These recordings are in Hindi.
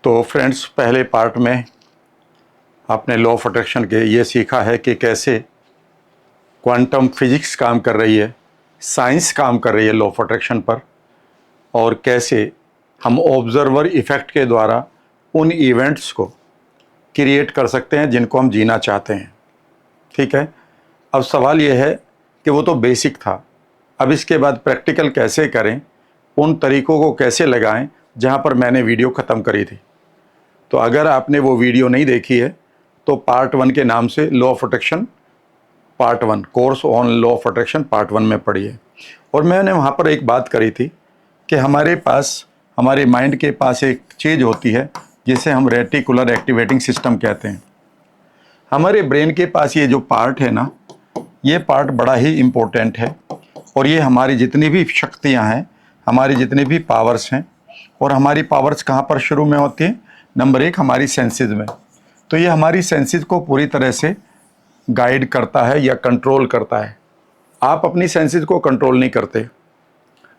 तो फ्रेंड्स, पहले पार्ट में आपने लॉ ऑफ अट्रैक्शन के ये सीखा है कि कैसे क्वांटम फिजिक्स काम कर रही है, साइंस काम कर रही है लॉ ऑफ अट्रैक्शन पर, और कैसे हम ऑब्जर्वर इफ़ेक्ट के द्वारा उन इवेंट्स को क्रिएट कर सकते हैं जिनको हम जीना चाहते हैं। ठीक है, अब सवाल ये है कि वो तो बेसिक था, अब इसके बाद प्रैक्टिकल कैसे करें, उन तरीक़ों को कैसे लगाएं जहां पर मैंने वीडियो ख़त्म करी थी। तो अगर आपने वो वीडियो नहीं देखी है तो पार्ट 1 के नाम से law of attraction part 1 course on law of attraction part 1 में पढ़िए। और मैंने वहाँ पर एक बात करी थी कि हमारे माइंड के पास एक चीज़ होती है जिसे हम रेटिकुलर एक्टिवेटिंग सिस्टम कहते हैं। हमारे ब्रेन के पास ये जो पार्ट है ना, ये पार्ट बड़ा ही इम्पोर्टेंट है, और ये हमारी जितनी भी शक्तियाँ हैं, हमारी जितनी भी पावर्स हैं, और हमारी पावर्स कहाँ पर शुरू में होती हैं? नंबर 1 हमारी सेंसेस में। तो ये हमारी सेंसेस को पूरी तरह से गाइड करता है या कंट्रोल करता है। आप अपनी सेंसेस को कंट्रोल नहीं करते,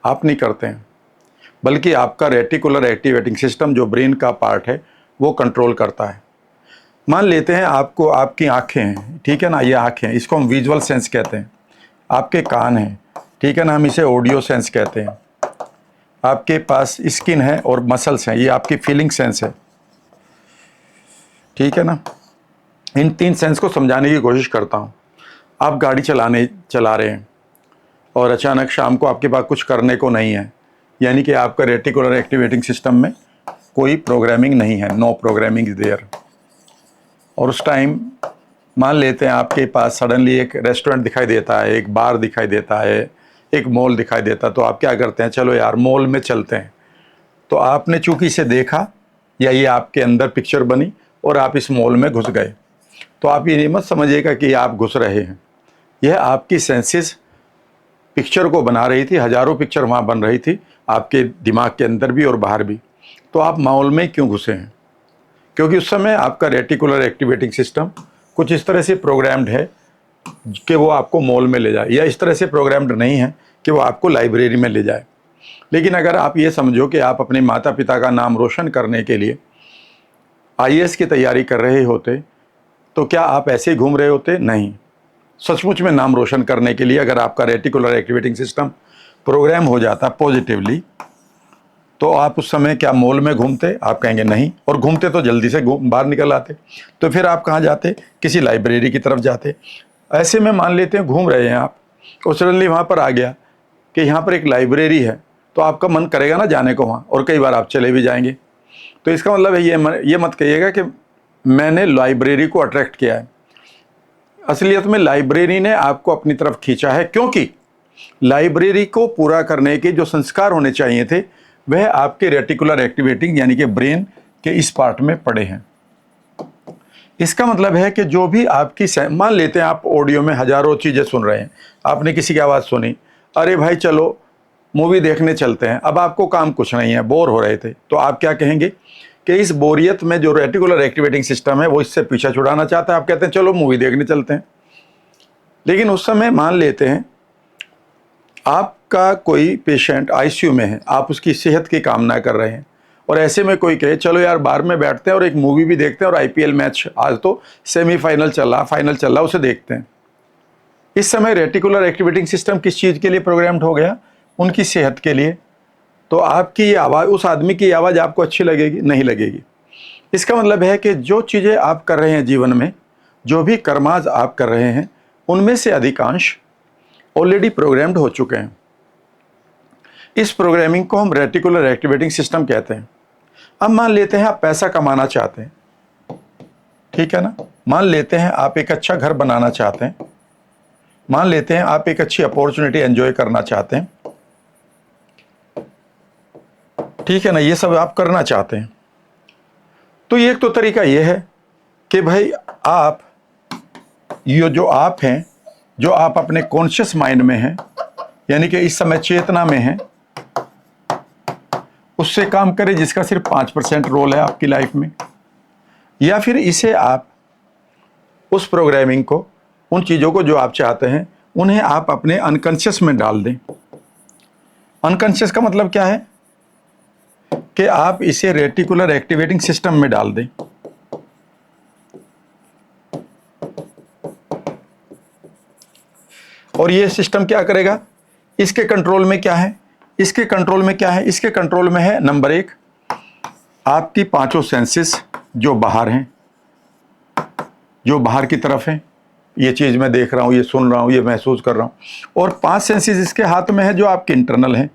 आप नहीं करते हैं, बल्कि आपका रेटिकुलर एक्टिवेटिंग सिस्टम जो ब्रेन का पार्ट है वो कंट्रोल करता है। मान लेते हैं आपको आपकी आँखें हैं, ठीक है ना, ये आँखें हैं, इसको हम विजुअल सेंस कहते हैं। आपके कान हैं, ठीक है ना, हम इसे ऑडियो सेंस कहते हैं। आपके पास स्किन है और मसल्स हैं, ये आपकी फीलिंग सेंस है, ठीक है ना। इन 3 सेंस को समझाने की कोशिश करता हूँ। आप गाड़ी चला रहे हैं और अचानक शाम को आपके पास कुछ करने को नहीं है, यानी कि आपका रेटिकुलर एक्टिवेटिंग सिस्टम में कोई प्रोग्रामिंग नहीं है, नो प्रोग्रामिंग इज देयर। और उस टाइम मान लेते हैं आपके पास सडनली एक रेस्टोरेंट दिखाई देता है, एक बार दिखाई देता है, एक मॉल दिखाई देता है। तो आप क्या करते हैं? चलो यार मॉल में चलते हैं। तो आपने चूंकि इसे देखा या ये आपके अंदर पिक्चर बनी और आप इस मॉल में घुस गए, तो आप ये मत समझिएगा कि आप घुस रहे हैं। यह आपकी सेंसेस पिक्चर को बना रही थी, हज़ारों पिक्चर वहाँ बन रही थी आपके दिमाग के अंदर भी और बाहर भी। तो आप मॉल में क्यों घुसे हैं? क्योंकि उस समय आपका रेटिकुलर एक्टिवेटिंग सिस्टम कुछ इस तरह से प्रोग्राम्ड है कि वो आपको मॉल में ले जाए, या इस तरह से प्रोग्राम्ड नहीं है कि वो आपको लाइब्रेरी में ले जाए। लेकिन अगर आप ये समझो कि आप अपने माता पिता का नाम रोशन करने के लिए IAS की तैयारी कर रहे होते, तो क्या आप ऐसे ही घूम रहे होते? नहीं, सचमुच में नाम रोशन करने के लिए अगर आपका रेटिकुलर एक्टिवेटिंग सिस्टम प्रोग्राम हो जाता पॉजिटिवली, तो आप उस समय क्या मॉल में घूमते? आप कहेंगे नहीं, और घूमते तो जल्दी से बाहर निकल आते। तो फिर आप कहाँ जाते? किसी लाइब्रेरी की तरफ जाते। ऐसे में मान लेते हैं घूम रहे हैं आप, और सडनली वहाँ पर आ गया कि यहाँ पर एक लाइब्रेरी है, तो आपका मन करेगा ना जाने को वहाँ, और कई बार आप चले भी जाएंगे। तो इसका मतलब है ये मत कहिएगा कि मैंने लाइब्रेरी को अट्रैक्ट किया है। असलियत में लाइब्रेरी ने आपको अपनी तरफ खींचा है, क्योंकि लाइब्रेरी को पूरा करने के जो संस्कार होने चाहिए थे वह आपके रेटिकुलर एक्टिवेटिंग यानी कि ब्रेन के इस पार्ट में पड़े हैं। इसका मतलब है कि जो भी आपकी मान लेते हैं आप ऑडियो में हज़ारों चीज़ें सुन रहे हैं, आपने किसी की आवाज़ सुनी, अरे भाई चलो मूवी देखने चलते हैं। अब आपको काम कुछ नहीं है, बोर हो रहे थे, तो आप क्या कहेंगे कि इस बोरियत में जो रेटिकुलर एक्टिवेटिंग सिस्टम है वो इससे पीछा छुड़ाना चाहता है। आप कहते हैं चलो मूवी देखने चलते हैं। लेकिन उस समय मान लेते हैं आपका कोई पेशेंट ICU में है, आप उसकी सेहत की कामना कर रहे हैं, और ऐसे में कोई कहे चलो यार बाहर में बैठते हैं और एक मूवी भी देखते हैं, और IPL मैच आज तो सेमीफाइनल चल रहा, फाइनल चल रहा, उसे देखते हैं। इस समय रेटिकुलर एक्टिवेटिंग सिस्टम किस चीज़ के लिए प्रोग्राम्ड हो गया? उनकी सेहत के लिए। तो आपकी ये आवाज़, उस आदमी की आवाज़ आपको अच्छी लगेगी? नहीं लगेगी। इसका मतलब है कि जो चीज़ें आप कर रहे हैं जीवन में, जो भी कर्माज आप कर रहे हैं, उनमें से अधिकांश ऑलरेडी प्रोग्राम्ड हो चुके हैं। इस प्रोग्रामिंग को हम रेटिकुलर एक्टिवेटिंग सिस्टम कहते हैं। अब मान लेते हैं आप पैसा कमाना चाहते हैं, ठीक है ना, मान लेते हैं आप एक अच्छा घर बनाना चाहते हैं, मान लेते हैं आप एक अच्छी अपॉर्चुनिटी एंजॉय करना चाहते हैं, ठीक है ना, ये सब आप करना चाहते हैं। तो ये एक तो तरीका ये है कि भाई आप ये जो आप हैं, जो आप अपने कॉन्शियस माइंड में हैं, यानी कि इस समय चेतना में हैं, उससे काम करें जिसका सिर्फ 5% रोल है आपकी लाइफ में। या फिर इसे आप उस प्रोग्रामिंग को, उन चीज़ों को जो आप चाहते हैं, उन्हें आप अपने अनकॉन्शियस में डाल दें। अनकॉन्शियस का मतलब क्या है? कि आप इसे रेटिकुलर एक्टिवेटिंग सिस्टम में डाल दें। और ये सिस्टम क्या करेगा, इसके कंट्रोल में क्या है, इसके कंट्रोल में क्या है, इसके कंट्रोल में है नंबर 1 आपकी पांचों सेंसेस जो बाहर हैं, जो बाहर की तरफ हैं, ये चीज़ मैं देख रहा हूँ, ये सुन रहा हूँ, ये महसूस कर रहा हूँ। और 5 सेंसेस इसके हाथ में है जो आपके इंटरनल हैं,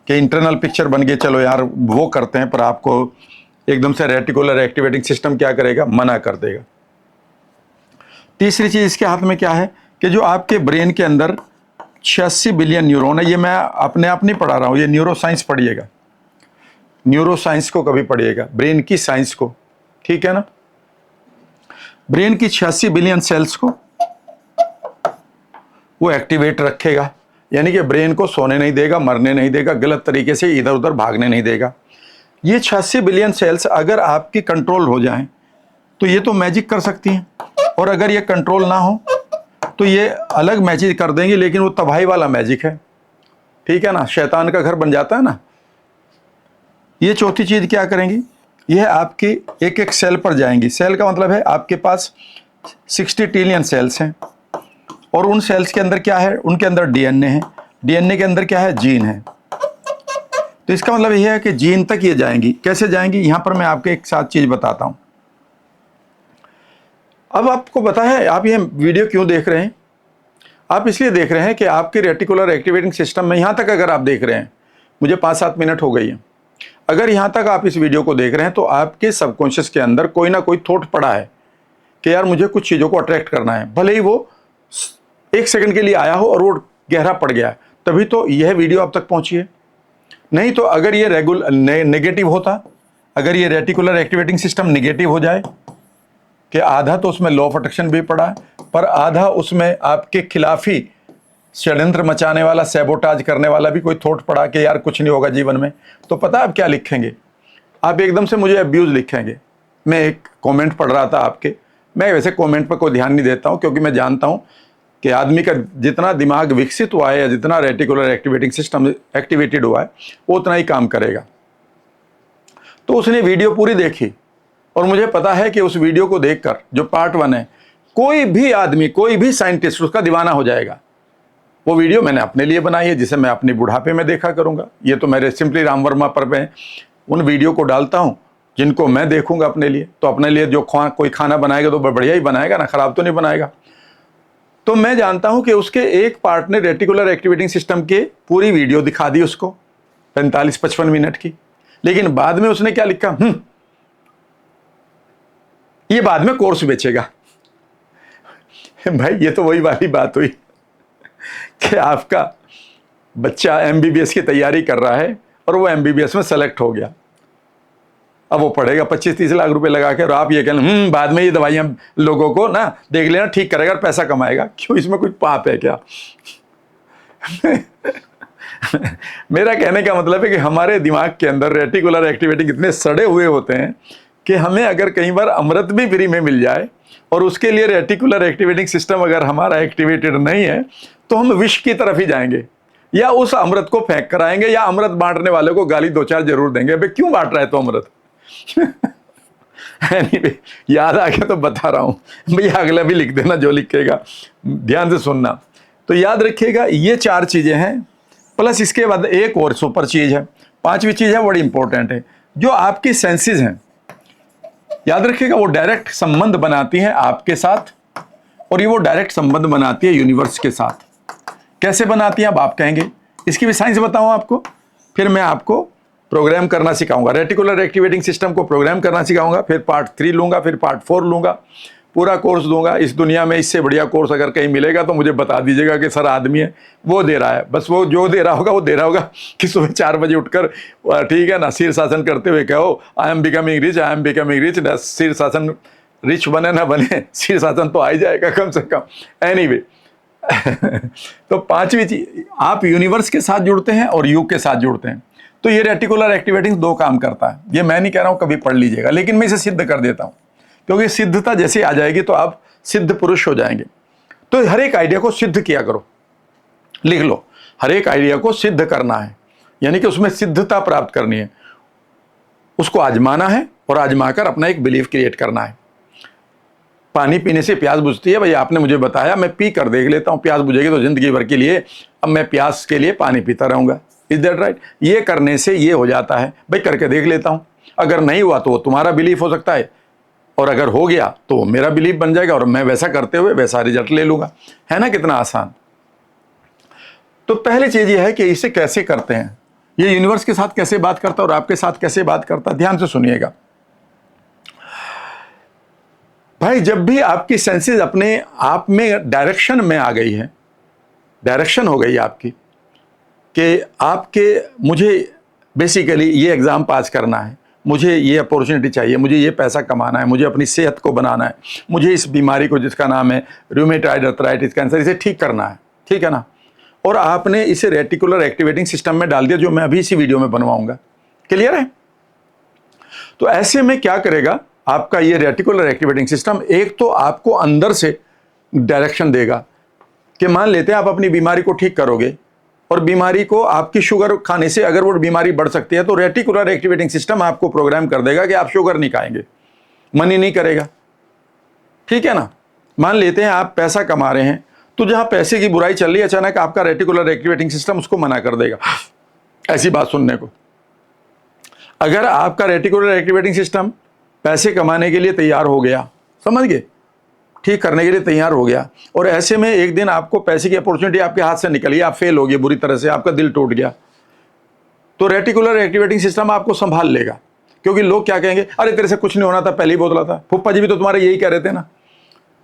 कि इंटरनल पिक्चर बन गए, चलो यार वो करते हैं, पर आपको एकदम से रेटिकुलर एक्टिवेटिंग सिस्टम क्या करेगा, मना कर देगा। तीसरी चीज़ इसके हाथ में क्या है कि जो आपके ब्रेन के अंदर 86 बिलियन न्यूरॉन है, ये मैं अपने आप नहीं पढ़ा रहा हूँ, ये न्यूरो साइंस पढ़िएगा, न्यूरो साइंस को कभी पढ़िएगा, ब्रेन की साइंस को, ठीक है ना। ब्रेन की 86 बिलियन सेल्स को वो एक्टिवेट रखेगा, यानी कि ब्रेन को सोने नहीं देगा, मरने नहीं देगा, गलत तरीके से इधर उधर भागने नहीं देगा। ये 86 बिलियन सेल्स अगर आपकी कंट्रोल हो जाएं तो ये तो मैजिक कर सकती हैं, और अगर ये कंट्रोल ना हो तो ये अलग मैजिक कर देंगी, लेकिन वो तबाही वाला मैजिक है, ठीक है ना, शैतान का घर बन जाता है ना। ये चौथी चीज़ क्या करेंगी, यह आपकी एक एक सेल पर जाएंगी। सेल का मतलब है आपके पास 60 ट्रिलियन सेल्स हैं, और उन सेल्स के अंदर क्या है, उनके अंदर डीएनए है, डीएनए के अंदर क्या है, जीन है। तो इसका मतलब यह है कि जीन तक ये जाएंगी। कैसे जाएंगी, यहां पर मैं आपको एक साथ चीज बताता हूं। अब आपको पता है आप ये वीडियो क्यों देख रहे हैं, आप इसलिए देख रहे हैं कि आपके रेटिकुलर एक्टिवेटिंग सिस्टम में यहां तक अगर आप देख रहे हैं, मुझे 5-7 मिनट हो गई है, अगर यहां तक आप इस वीडियो को देख रहे हैं तो आपके सबकॉन्शियस के अंदर कोई ना कोई थॉट पड़ा है कि यार मुझे कुछ चीज़ों को अट्रैक्ट करना है, भले ही वो 1 सेकंड के लिए आया हो और वो गहरा पड़ गया है, तभी तो यह वीडियो आप तक पहुंची है। नहीं तो अगर ये नेगेटिव होता, अगर ये रेटिकुलर एक्टिवेटिंग सिस्टम नेगेटिव हो जाए कि आधा तो उसमें लॉ ऑफ अट्रैक्शन भी पड़ा है, पर आधा उसमें आपके खिलाफ ही षड्यंत्र मचाने वाला, सैबोटाज करने वाला भी कोई थॉट पड़ा कि यार कुछ नहीं होगा जीवन में, तो पता आप क्या लिखेंगे, आप एकदम से मुझे अब्यूज लिखेंगे। मैं एक कमेंट पढ़ रहा था आपके, मैं वैसे कमेंट पर कोई ध्यान नहीं देता हूं, क्योंकि मैं जानता हूं कि आदमी का जितना दिमाग विकसित हुआ है या जितना रेटिकुलर एक्टिवेटिंग सिस्टम एक्टिवेटेड हुआ है वो उतना ही काम करेगा। तो उसने वीडियो पूरी देखी, और मुझे पता है कि उस वीडियो को देखकर, जो पार्ट 1 है, कोई भी आदमी, कोई भी साइंटिस्ट उसका दीवाना हो जाएगा। वो वीडियो मैंने अपने लिए बनाई है, जिसे मैं अपने बुढ़ापे में देखा करूंगा। ये तो मेरे सिंपली राम वर्मा पर मैं उन वीडियो को डालता हूं जिनको मैं देखूंगा अपने लिए। तो अपने लिए जो कोई खाना बनाएगा तो बढ़िया ही बनाएगा ना, खराब तो नहीं बनाएगा। तो मैं जानता हूं कि उसके एक पार्ट ने रेटिकुलर एक्टिवेटिंग सिस्टम के पूरी वीडियो दिखा दी उसको, 45-55 मिनट की, लेकिन बाद में उसने क्या लिखा, ये बाद में कोर्स बेचेगा। भाई ये तो वही वाली बात हुई कि आपका बच्चा एमबीबीएस की तैयारी कर रहा है और वो एमबीबीएस में सेलेक्ट हो गया, अब वो पढ़ेगा 25-30 लाख रुपए लगा के, और आप ये कहना बाद में ये दवाइयां लोगों को ना देख लेना, ठीक करेगा और पैसा कमाएगा। क्यों, इसमें कुछ पाप है क्या? मेरा कहने का मतलब है कि हमारे दिमाग के अंदर रेटिकुलर एक्टिवेटिंग इतने सड़े हुए होते हैं कि हमें अगर कई बार अमृत भी फ्री में मिल जाए और उसके लिए रेटिकुलर एक्टिवेटिंग सिस्टम अगर हमारा एक्टिवेटेड नहीं है तो हम विष की तरफ ही जाएंगे, या उस अमृत को फेंक कर आएंगे, या अमृत बांटने वाले को गाली 2-4 जरूर देंगे, अबे क्यों बांट रहा है तो अमृत। anyway, याद आ गया तो बता रहा हूं भैया, अगला भी लिख देना जो लिखेगा, ध्यान से सुनना। तो याद रखिएगा ये 4 चीजें हैं, प्लस इसके बाद एक और सुपर चीज है, 5वीं चीज है, बड़ी इंपॉर्टेंट है, जो आपकी सेंसेस हैं। याद रखिएगा वो डायरेक्ट संबंध बनाती हैं आपके साथ, और ये वो डायरेक्ट संबंध बनाती है यूनिवर्स के साथ। कैसे बनाती हैं अब आप कहेंगे, इसकी भी साइंस बताऊं आपको, फिर मैं आपको प्रोग्राम करना सिखाऊंगा, रेटिकुलर एक्टिवेटिंग सिस्टम को प्रोग्राम करना सिखाऊंगा, फिर पार्ट 3 लूंगा, फिर पार्ट 4 लूंगा, पूरा कोर्स दूंगा। इस दुनिया में इससे बढ़िया कोर्स अगर कहीं मिलेगा तो मुझे बता दीजिएगा कि सर आदमी है वो दे रहा है, बस वो जो दे रहा होगा वो दे रहा होगा कि सुबह 4 बजे उठकर, ठीक है ना, शीर्षासन करते हुए कहो I am becoming rich, I am becoming rich. शीर्षासन रिच बने ना बने, शीर्षासन तो आ ही जाएगा कम से कम। एनीवे तो 5वीं चीज, आप यूनिवर्स के साथ जुड़ते हैं और युग के साथ जुड़ते हैं। तो ये रेटिकुलर एक्टिवेटिंग 2 काम करता है। ये मैं नहीं कह रहा हूं कभी पढ़ लीजिएगा, लेकिन मैं इसे सिद्ध कर देता हूं, क्योंकि सिद्धता जैसे आ जाएगी तो आप सिद्ध पुरुष हो जाएंगे। तो हर एक आइडिया को सिद्ध किया करो, लिख लो, हर एक आइडिया को सिद्ध करना है। यानी कि उसमें सिद्धता प्राप्त करनी है, उसको आजमाना है और आजमाकर अपना एक बिलीफ क्रिएट करना है। पानी पीने से प्यास बुझती है, भाई आपने मुझे बताया, मैं पी कर देख लेता हूँ, प्यास बुझेगी तो जिंदगी भर के लिए अब मैं प्यास के लिए पानी पीता रहूँगा। Is that right? ये करने से ये हो जाता है, भाई करके देख लेता हूँ, अगर नहीं हुआ तो वो तुम्हारा बिलीफ हो सकता है, और अगर हो गया तो वो मेरा बिलीफ बन जाएगा और मैं वैसा करते हुए वैसा रिजल्ट ले लूँगा। है ना कितना आसान? तो पहली चीज़ ये है कि इसे कैसे करते हैं, ये यूनिवर्स के साथ कैसे बात करता है और आपके साथ कैसे बात करता है। ध्यान से सुनिएगा भाई, जब भी आपकी सेंसेस अपने आप में डायरेक्शन में आ गई है, डायरेक्शन हो गई आपकी कि आपके मुझे बेसिकली ये एग्ज़ाम पास करना है, मुझे ये अपॉर्चुनिटी चाहिए, मुझे ये पैसा कमाना है, मुझे अपनी सेहत को बनाना है, मुझे इस बीमारी को जिसका नाम है रूमेटॉइड अर्थराइटिस कैंसर, इसे ठीक करना है, ठीक है ना, और आपने इसे रेटिकुलर एक्टिवेटिंग सिस्टम में डाल दिया, जो मैं अभी इसी वीडियो में बनवाऊंगा। क्लियर है? तो ऐसे में क्या करेगा आपका ये रेटिकुलर एक्टिवेटिंग सिस्टम, एक तो आपको अंदर से डायरेक्शन देगा कि मान लेते हैं आप अपनी बीमारी को ठीक करोगे और बीमारी को आपकी शुगर खाने से अगर वो बीमारी बढ़ सकती है तो रेटिकुलर एक्टिवेटिंग सिस्टम आपको प्रोग्राम कर देगा कि आप शुगर नहीं खाएंगे, मन ही नहीं करेगा। ठीक है ना? मान लेते हैं आप पैसा कमा रहे हैं, तो जहां पैसे की बुराई चल रही है अचानक आपका रेटिकुलर एक्टिवेटिंग सिस्टम उसको मना कर देगा ऐसी बात सुनने को। अगर आपका रेटिकुलर एक्टिवेटिंग सिस्टम पैसे कमाने के लिए तैयार हो गया, समझ गए, ठीक करने के लिए तैयार हो गया, और ऐसे में एक दिन आपको पैसे की अपॉर्चुनिटी आपके हाथ से निकली, आप फेल हो गए बुरी तरह से, आपका दिल टूट गया, तो रेटिकुलर एक्टिवेटिंग सिस्टम आपको संभाल लेगा। क्योंकि लोग क्या कहेंगे, अरे तेरे से कुछ नहीं होना था, पहले ही बोतला था, फूफा जी भी तो तुम्हारे यही कह रहे थे ना,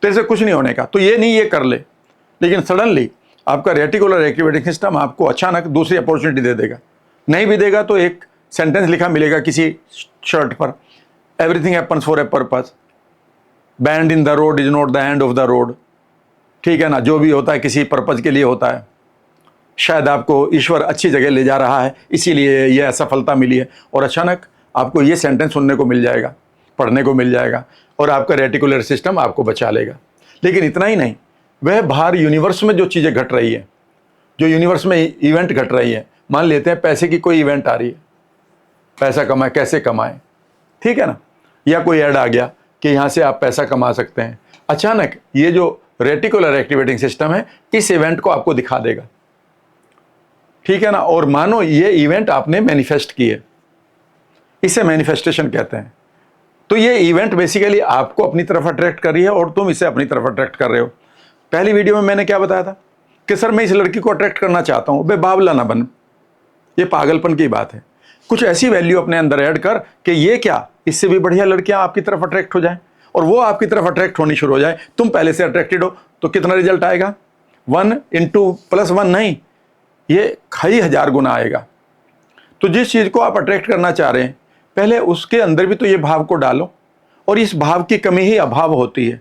तेरे से कुछ नहीं होने का, तो ये नहीं ये कर ले। लेकिन सडनली आपका रेटिकुलर एक्टिवेटिंग सिस्टम आपको अचानक दूसरी अपॉर्चुनिटी दे देगा। नहीं भी देगा तो एक सेंटेंस लिखा मिलेगा किसी शर्ट पर, everything happens for a purpose, band in the road is not the end of the road. ठीक है ना? जो भी होता है किसी पर्पज के लिए होता है, शायद आपको ईश्वर अच्छी जगह ले जा रहा है इसीलिए यह असफलता मिली है, और अचानक आपको ये सेंटेंस सुनने को मिल जाएगा, पढ़ने को मिल जाएगा, और आपका रेटिकुलर सिस्टम आपको बचा लेगा। लेकिन इतना ही नहीं, वह बाहर यूनिवर्स में जो चीज़ें घट रही है, जो यूनिवर्स में इवेंट घट रही है, मान लेते हैं पैसे की कोई इवेंट आ रही है, पैसा कमाए, कैसे कमाएं, ठीक है ना, या कोई ऐड आ गया कि यहाँ से आप पैसा कमा सकते हैं, अचानक ये जो रेटिकुलर एक्टिवेटिंग सिस्टम है इस इवेंट को आपको दिखा देगा। ठीक है ना? और मानो ये इवेंट आपने मैनिफेस्ट किए, इसे मैनिफेस्टेशन कहते हैं। तो ये इवेंट बेसिकली आपको अपनी तरफ अट्रैक्ट कर रही है और तुम इसे अपनी तरफ अट्रैक्ट कर रहे हो। पहली वीडियो में मैंने क्या बताया था कि सर मैं इस लड़की को अट्रैक्ट करना चाहता हूं, बे बावला ना बन, ये पागलपन की बात है। कुछ ऐसी वैल्यू अपने अंदर ऐड कर कि ये क्या, इससे भी बढ़िया लड़कियां आपकी तरफ अट्रैक्ट हो जाएं और वो आपकी तरफ अट्रैक्ट होनी शुरू हो जाए। तुम पहले से अट्रैक्टेड हो तो कितना रिजल्ट आएगा? 1 × +1 नहीं, ये कई हजार गुना आएगा। तो जिस चीज़ को आप अट्रैक्ट करना चाह रहे हैं पहले उसके अंदर भी तो ये भाव को डालो, और इस भाव की कमी ही अभाव होती है।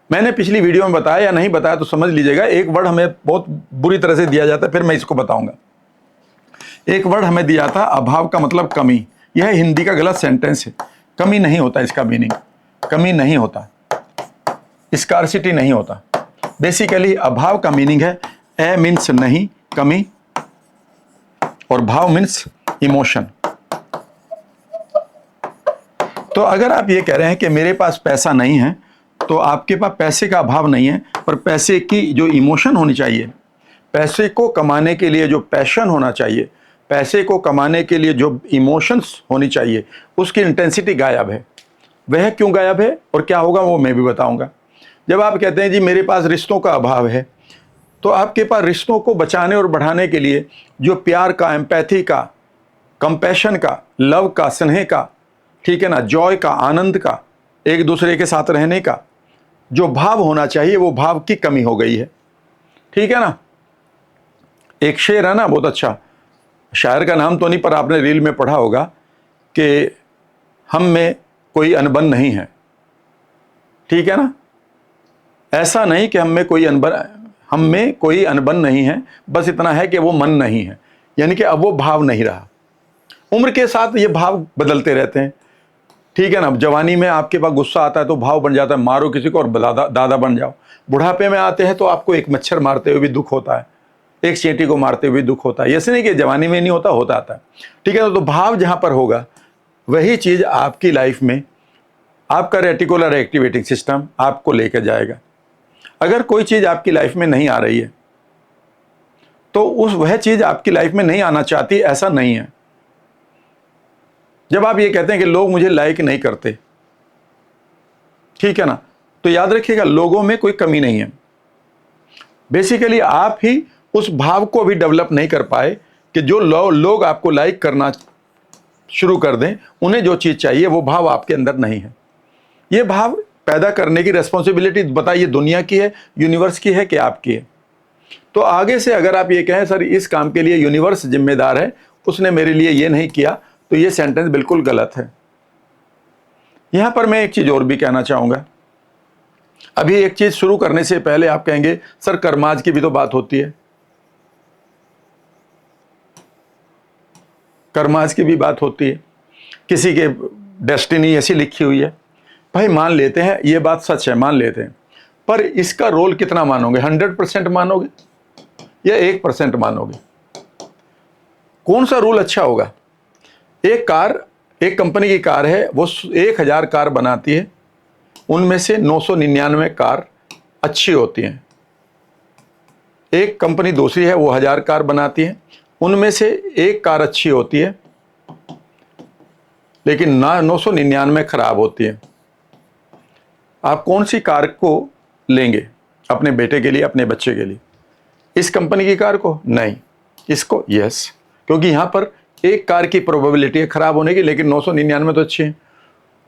मैंने पिछली वीडियो में बताया या नहीं बताया तो समझ लीजिएगा, एक वर्ड हमें बहुत बुरी तरह से दिया जाता है, फिर मैं इसको बताऊंगा। एक वर्ड हमें दिया था, अभाव का मतलब कमी। यह हिंदी का गलत सेंटेंस है, कमी नहीं होता इसका मीनिंग, कमी नहीं होता, स्कार्सिटी नहीं होता। बेसिकली अभाव का मीनिंग है ए मीन्स नहीं, कमी, और भाव मीन्स इमोशन। तो अगर आप ये कह रहे हैं कि मेरे पास पैसा नहीं है, तो आपके पास पैसे का अभाव नहीं है, पर पैसे की जो इमोशन होनी चाहिए, पैसे को कमाने के लिए जो पैशन होना चाहिए, पैसे को कमाने के लिए जो इमोशंस होनी चाहिए, उसकी इंटेंसिटी गायब है। वह क्यों गायब है और क्या होगा वो मैं भी बताऊंगा। जब आप कहते हैं जी मेरे पास रिश्तों का अभाव है, तो आपके पास रिश्तों को बचाने और बढ़ाने के लिए जो प्यार का, एम्पैथी का, कंपैशन का, लव का, स्नेह का, ठीक है ना, जॉय का, आनंद का, एक दूसरे के साथ रहने का जो भाव होना चाहिए वो भाव की कमी हो गई है। ठीक है ना? एक शेर है ना बहुत अच्छा, शायर का नाम तो नहीं पर आपने रील में पढ़ा होगा कि हम में कोई अनबन नहीं है। ठीक है ना? ऐसा नहीं कि हम में कोई अनबन नहीं है, बस इतना है कि वो मन नहीं है, यानी कि अब वो भाव नहीं रहा। उम्र के साथ ये भाव बदलते रहते हैं। ठीक है ना? जवानी में आपके पास गुस्सा आता है तो भाव बन जाता है मारो किसी को और दादा बन जाओ। बुढ़ापे में आते हैं तो आपको एक मच्छर मारते हुए भी दुख होता है, एक चींटी को मारते हुए दुख होता है। ऐसे नहीं कि जवानी में नहीं होता, होता आता है। ठीक है, तो भाव जहां पर होगा वही चीज आपकी लाइफ में आपका रेटिकुलर एक्टिवेटिंग सिस्टम आपको लेकर जाएगा। अगर कोई चीज आपकी लाइफ में नहीं आ रही है तो वह चीज आपकी लाइफ में नहीं आना चाहती, ऐसा नहीं है। जब आप ये कहते हैं कि लोग मुझे लाइक नहीं करते, ठीक है ना, तो याद रखिएगा लोगों में कोई कमी नहीं है। बेसिकली आप ही उस भाव को भी डेवलप नहीं कर पाए कि जो लोग आपको लाइक करना शुरू कर दें, उन्हें जो चीज चाहिए वो भाव आपके अंदर नहीं है। ये भाव पैदा करने की रिस्पॉन्सिबिलिटी बताइए दुनिया की है, यूनिवर्स की है कि आपकी है? तो आगे से अगर आप ये कहें सर इस काम के लिए यूनिवर्स जिम्मेदार है, उसने मेरे लिए ये नहीं किया, तो ये सेंटेंस बिल्कुल गलत है। यहां पर मैं एक चीज और भी कहना चाहूंगा। अभी एक चीज शुरू करने से पहले आप कहेंगे सर कर्माज की भी तो बात होती है, कर्माज की भी बात होती है, किसी के डेस्टिनी ऐसी लिखी हुई है। भाई मान लेते हैं ये बात सच है, मान लेते हैं, पर इसका रोल कितना मानोगे? 100% मानोगे या 1% मानोगे? कौन सा रूल अच्छा होगा? एक कंपनी की कार है, वो 1000 कार बनाती है, उनमें से 999 कार अच्छी होती हैं। एक कंपनी दूसरी है, वो 1000 कार बनाती है, उनमें से एक कार अच्छी होती है लेकिन 999 खराब होती है। आप कौन सी कार को लेंगे अपने बेटे के लिए, अपने बच्चे के लिए? इस कंपनी की कार को? नहीं, इसको। यस, क्योंकि यहां पर एक कार की प्रोबेबिलिटी है खराब होने की, लेकिन 999 तो अच्छी है।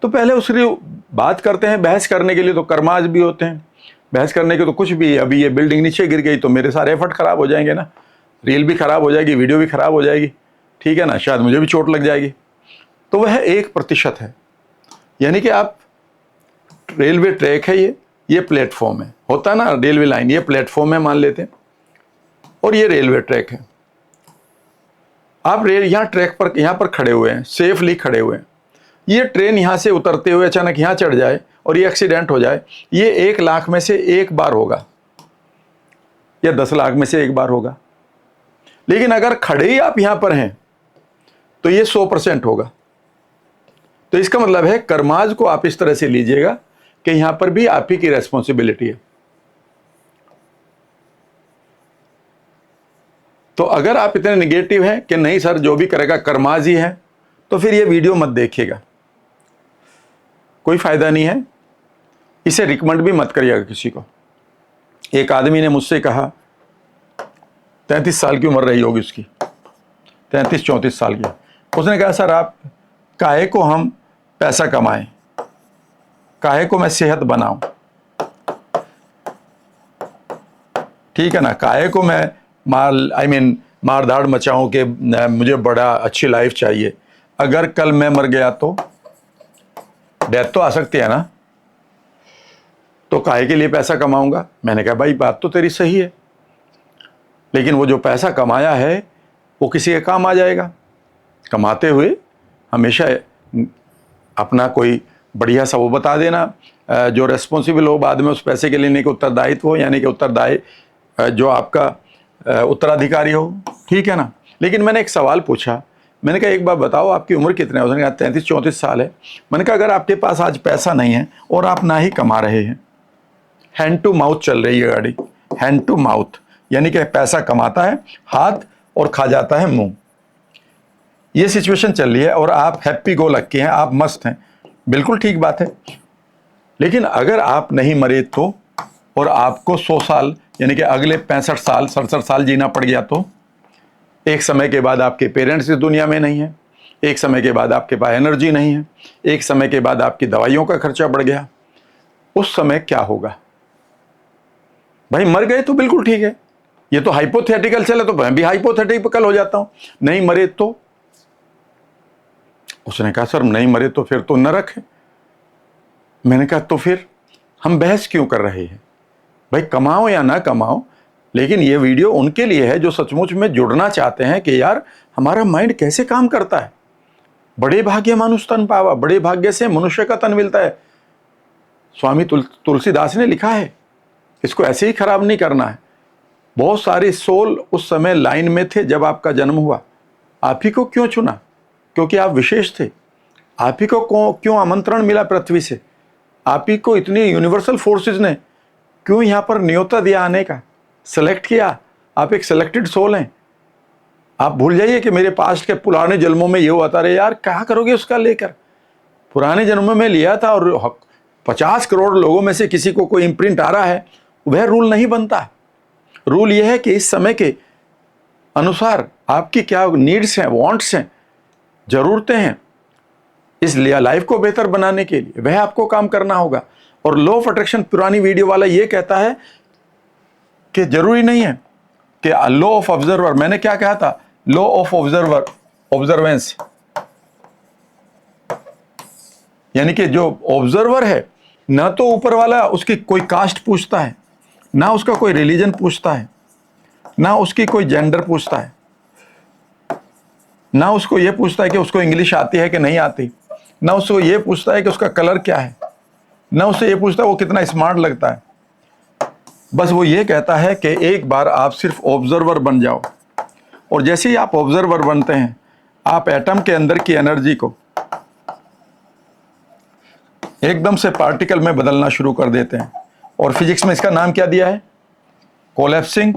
तो पहले उसकी बात करते हैं। बहस करने के लिए तो कर्माज भी होते हैं, बहस करने के तो कुछ भी। अभी ये बिल्डिंग नीचे गिर गई तो मेरे सारे एफर्ट खराब हो जाएंगे ना, रील भी खराब हो जाएगी, वीडियो भी खराब हो जाएगी, ठीक है ना, शायद मुझे भी चोट लग जाएगी। तो वह 1% है। यानी कि आप रेलवे ट्रैक है, ये प्लेटफॉर्म है, होता है ना रेलवे लाइन, ये प्लेटफॉर्म है मान लेते हैं, और ये रेलवे ट्रैक है। आप यहाँ ट्रैक पर यहाँ पर खड़े हुए हैं, सेफली खड़े हुए हैं। ये ट्रेन यहाँ से उतरते हुए अचानक यहाँ चढ़ जाए और ये एक्सीडेंट हो जाए, ये 1 लाख में से 1 बार होगा या 10 लाख में से 1 बार होगा। लेकिन अगर खड़े ही आप यहां पर हैं तो ये 100% होगा। तो इसका मतलब है कर्माज को आप इस तरह से लीजिएगा कि यहां पर भी आप ही की रेस्पॉन्सिबिलिटी है। तो अगर आप इतने निगेटिव हैं कि नहीं सर जो भी करेगा कर्माज ही है, तो फिर ये वीडियो मत देखिएगा, कोई फायदा नहीं है। इसे रिकमेंड भी मत करिएगा किसी को। एक आदमी ने मुझसे कहा, 33 साल की उम्र रही होगी उसकी, 33-34 साल की। उसने कहा सर आप काहे को हम पैसा कमाएं, काहे को मैं सेहत बनाऊं, ठीक है ना, काहे को मैं मार धाड़ मचाऊं कि मुझे बड़ा अच्छी लाइफ चाहिए। अगर कल मैं मर गया तो डेथ तो आ सकती है ना, तो काहे के लिए पैसा कमाऊंगा? मैंने कहा भाई बात तो तेरी सही है, लेकिन वो जो पैसा कमाया है वो किसी के काम आ जाएगा। कमाते हुए हमेशा अपना कोई बढ़िया सा वो बता देना, जो रेस्पॉन्सिबल हो बाद में उस पैसे के लेने के उत्तरदायित्व हो, यानी कि उत्तरदायी जो आपका उत्तराधिकारी हो, ठीक है ना। लेकिन मैंने एक सवाल पूछा, मैंने कहा एक बार बताओ आपकी उम्र कितनी है? उसने कहा 33-34 साल है। मैंने कहा अगर आपके पास आज पैसा नहीं है और आप ना ही कमा रहे हैं, हैंड टू माउथ चल रही है गाड़ी, हैंड टू माउथ, यानी कि पैसा कमाता है हाथ और खा जाता है मुंह, ये सिचुएशन चल रही है और आप हैप्पी गो लकी हैं, आप मस्त हैं, बिल्कुल ठीक बात है। लेकिन अगर आप नहीं मरे तो, और आपको 100 साल यानी कि अगले 65 साल 67 साल जीना पड़ गया, तो एक समय के बाद आपके पेरेंट्स इस दुनिया में नहीं है, एक समय के बाद आपके पास एनर्जी नहीं है, एक समय के बाद आपकी दवाइयों का खर्चा बढ़ गया, उस समय क्या होगा? भाई मर गए तो बिल्कुल ठीक है, ये तो हाइपोथेटिकल चले, तो मैं भी हाइपोथेटिकल हो जाता हूं। नहीं मरे तो? उसने कहा सर नहीं मरे तो फिर तो नरक है। मैंने कहा तो फिर हम बहस क्यों कर रहे हैं? भाई कमाओ या ना कमाओ, लेकिन ये वीडियो उनके लिए है जो सचमुच में जुड़ना चाहते हैं कि यार हमारा माइंड कैसे काम करता है। बड़े भाग्य मानुष तन पावा, बड़े भाग्य से मनुष्य का तन मिलता है। स्वामी तुलसीदास ने लिखा है, इसको ऐसे ही खराब नहीं करना है। बहुत सारे सोल उस समय लाइन में थे जब आपका जन्म हुआ। आप ही को क्यों चुना? क्योंकि आप विशेष थे। आप ही को क्यों आमंत्रण मिला पृथ्वी से? आप ही को इतनी यूनिवर्सल फोर्सेस ने क्यों यहाँ पर न्योता दिया आने का, सेलेक्ट किया? आप एक सेलेक्टेड सोल हैं। आप भूल जाइए कि मेरे पास्ट के पुराने जन्मों में ये हुआ था। अरे यार, क्या करोगे उसका लेकर? पुराने जन्मों में लिया था और 50 करोड़ लोगों में से किसी को कोई इम्प्रिंट आ रहा है, वह रूल नहीं बनता। रूल यह है कि इस समय के अनुसार आपकी क्या नीड्स हैं, वांट्स हैं, जरूरतें हैं, इसलिए लाइफ को बेहतर बनाने के लिए वह आपको काम करना होगा। और लॉ ऑफ अट्रैक्शन पुरानी वीडियो वाला ये कहता है कि जरूरी नहीं है कि लॉ ऑफ ऑब्जर्वर, मैंने क्या कहा था? लॉ ऑफ ऑब्जर्वर, ऑब्जर्वेंस, यानी कि जो ऑब्जर्वर है, ना तो ऊपर वाला उसकी कोई कास्ट पूछता है, ना उसका कोई रिलीजन पूछता है, ना उसकी कोई जेंडर पूछता है, ना उसको यह पूछता है कि उसको इंग्लिश आती है कि नहीं आती, ना उसको यह पूछता है कि उसका कलर क्या है, ना उससे यह पूछता है वो कितना स्मार्ट लगता है। बस वो ये कहता है कि एक बार आप सिर्फ ऑब्जर्वर बन जाओ, और जैसे ही आप ऑब्जर्वर बनते हैं, आप एटम के अंदर की एनर्जी को एकदम से पार्टिकल में बदलना शुरू कर देते हैं। और फिजिक्स में इसका नाम क्या दिया है? कोलैप्सिंग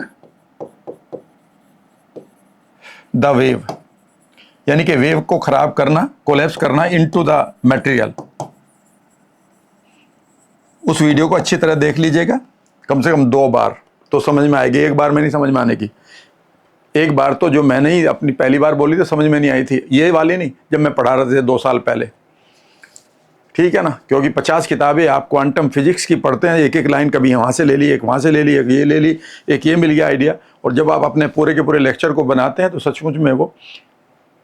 द वेव, यानी कि वेव को खराब करना, कोलैप्स करना इनटू द मटेरियल। उस वीडियो को अच्छी तरह देख लीजिएगा, कम से कम 2 बार तो समझ में आएगी। एक बार में नहीं समझ में आने की। एक बार तो जो मैंने ही अपनी पहली बार बोली तो समझ में नहीं आई थी, ये वाली नहीं, जब मैं पढ़ा रहे थे 2 साल पहले, ठीक है ना। क्योंकि 50 किताबें आप क्वांटम फिजिक्स की पढ़ते हैं, एक एक लाइन कभी वहाँ से ले ली, एक वहाँ से ले ली, एक ये ले ली, एक ये मिल गया आइडिया। और जब आप अपने पूरे के पूरे लेक्चर को बनाते हैं तो सचमुच में वो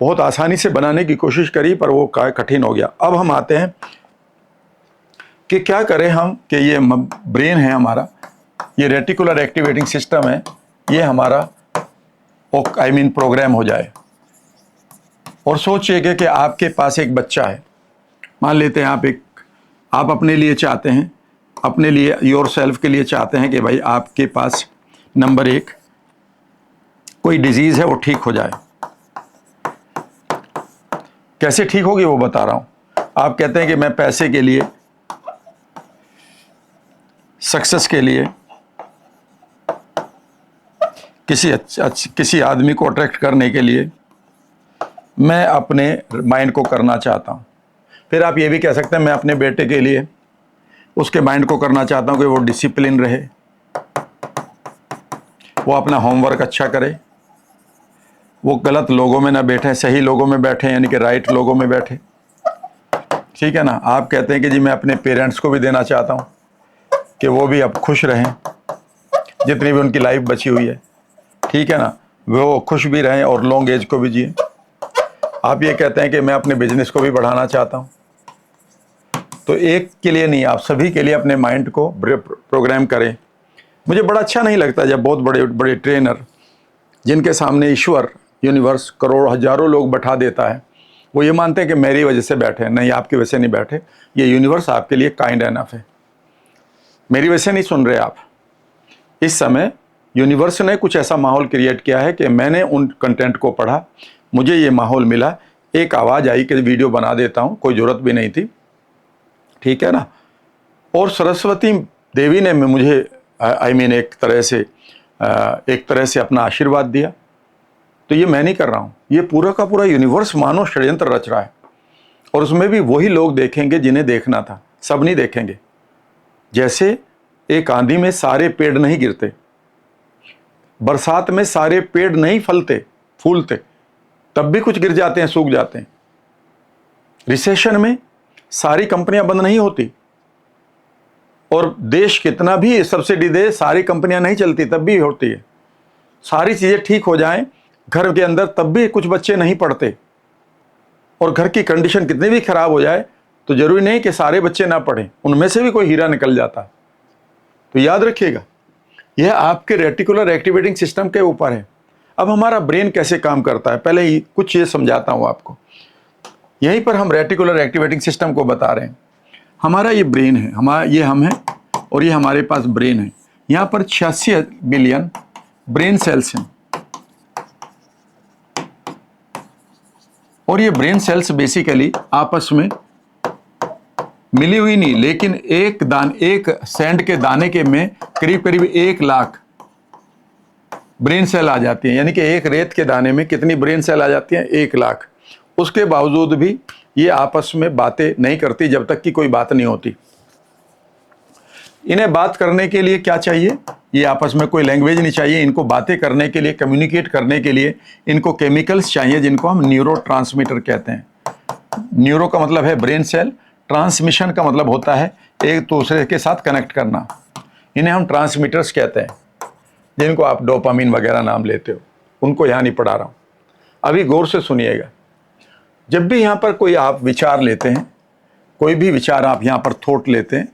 बहुत आसानी से बनाने की कोशिश करी, पर वो कठिन हो गया। अब हम आते हैं कि क्या करें हम कि ये ब्रेन है हमारा, ये रेटिकुलर एक्टिवेटिंग सिस्टम है, ये हमारा प्रोग्राम हो जाए। और सोचिएगा कि आपके पास एक बच्चा है, मान लेते हैं आप अपने लिए चाहते हैं, अपने लिए योर सेल्फ के लिए चाहते हैं कि भाई आपके पास नंबर 1 कोई डिजीज़ है वो ठीक हो जाए। कैसे ठीक होगी वो बता रहा हूँ। आप कहते हैं कि मैं पैसे के लिए, सक्सेस के लिए, किसी आदमी को अट्रैक्ट करने के लिए मैं अपने माइंड को करना चाहता हूँ। फिर आप ये भी कह सकते हैं मैं अपने बेटे के लिए उसके माइंड को करना चाहता हूँ कि वो डिसिप्लिन रहे, वो अपना होमवर्क अच्छा करे, वो गलत लोगों में ना बैठे, सही लोगों में बैठे, यानी कि राइट लोगों में बैठे, ठीक है ना। आप कहते हैं कि जी मैं अपने पेरेंट्स को भी देना चाहता हूँ कि वो भी अब खुश रहें, जितनी भी उनकी लाइफ बची हुई है, ठीक है ना, वो खुश भी रहें और लॉन्ग एज को भी जिए। आप ये कहते हैं कि मैं अपने बिजनेस को भी बढ़ाना चाहता हूँ। तो एक के लिए नहीं, आप सभी के लिए अपने माइंड को प्रोग्राम करें। मुझे बड़ा अच्छा नहीं लगता जब बहुत बड़े बड़े ट्रेनर, जिनके सामने ईश्वर, यूनिवर्स करोड़ों हजारों लोग बैठा देता है, वो ये मानते हैं कि मेरी वजह से बैठे हैं। नहीं, आपकी वजह से नहीं बैठे, ये यूनिवर्स आपके लिए काइंड एनफ है। मेरी वजह से नहीं सुन रहे आप। इस समय यूनिवर्स ने कुछ ऐसा माहौल क्रिएट किया है कि मैंने उन कंटेंट को पढ़ा, मुझे ये माहौल मिला, एक आवाज़ आई कि वीडियो बना देता हूँ, कोई ज़रूरत भी नहीं थी, ठीक है ना। और सरस्वती देवी ने मुझे एक तरह से अपना आशीर्वाद दिया। तो ये मैं नहीं कर रहा हूँ, ये पूरा का पूरा यूनिवर्स मानो षड्यंत्र रच रहा है। और उसमें भी वही लोग देखेंगे जिन्हें देखना था, सब नहीं देखेंगे। जैसे एक आंधी में सारे पेड़ नहीं गिरते, बरसात में सारे पेड़ नहीं फलते फूलते, तब भी कुछ गिर जाते हैं, सूख जाते हैं। रिसेशन में सारी कंपनियां बंद नहीं होती, और देश कितना भी सब्सिडी दे, सारी कंपनियां नहीं चलती, तब भी होती है। सारी चीजें ठीक हो जाएं घर के अंदर, तब भी कुछ बच्चे नहीं पढ़ते। और घर की कंडीशन कितनी भी खराब हो जाए तो जरूरी नहीं कि सारे बच्चे ना पढ़ें, उनमें से भी कोई हीरा निकल जाता है। तो याद रखिएगा, यह आपके रेटिकुलर एक्टिवेटिंग सिस्टम के ऊपर है। अब हमारा ब्रेन कैसे काम करता है, पहले ही कुछ ये समझाता हूं आपको। यहीं पर हम रेटिकुलर एक्टिवेटिंग सिस्टम को बता रहे हैं। हमारा ये ब्रेन है, ये हम हैं, और ये हमारे पास ब्रेन है। यहाँ पर 86 बिलियन ब्रेन सेल्स हैं, और ये ब्रेन सेल्स बेसिकली आपस में मिली हुई नहीं, लेकिन एक सैंड के दाने के में करीब करीब 1 लाख ब्रेन सेल आ जाती हैं। यानी कि एक रेत के दाने में कितनी ब्रेन सेल आ जाती हैं? 1 लाख। उसके बावजूद भी ये आपस में बातें नहीं करती जब तक कि कोई बात नहीं होती। इन्हें बात करने के लिए क्या चाहिए? ये आपस में कोई लैंग्वेज नहीं चाहिए। इनको बातें करने के लिए, कम्युनिकेट करने के लिए इनको केमिकल्स चाहिए, जिनको हम न्यूरोट्रांसमीटर कहते हैं। न्यूरो का मतलब है ब्रेन सेल, ट्रांसमिशन का मतलब होता है एक दूसरे के साथ कनेक्ट करना। इन्हें हम ट्रांसमीटर्स कहते हैं, जिनको आप डोपामिन वगैरह नाम लेते हो। उनको यहाँ नहीं पढ़ा रहा हूँ, अभी गौर से सुनिएगा। जब भी यहाँ पर कोई आप विचार लेते हैं, कोई भी विचार आप यहाँ पर थॉट लेते हैं,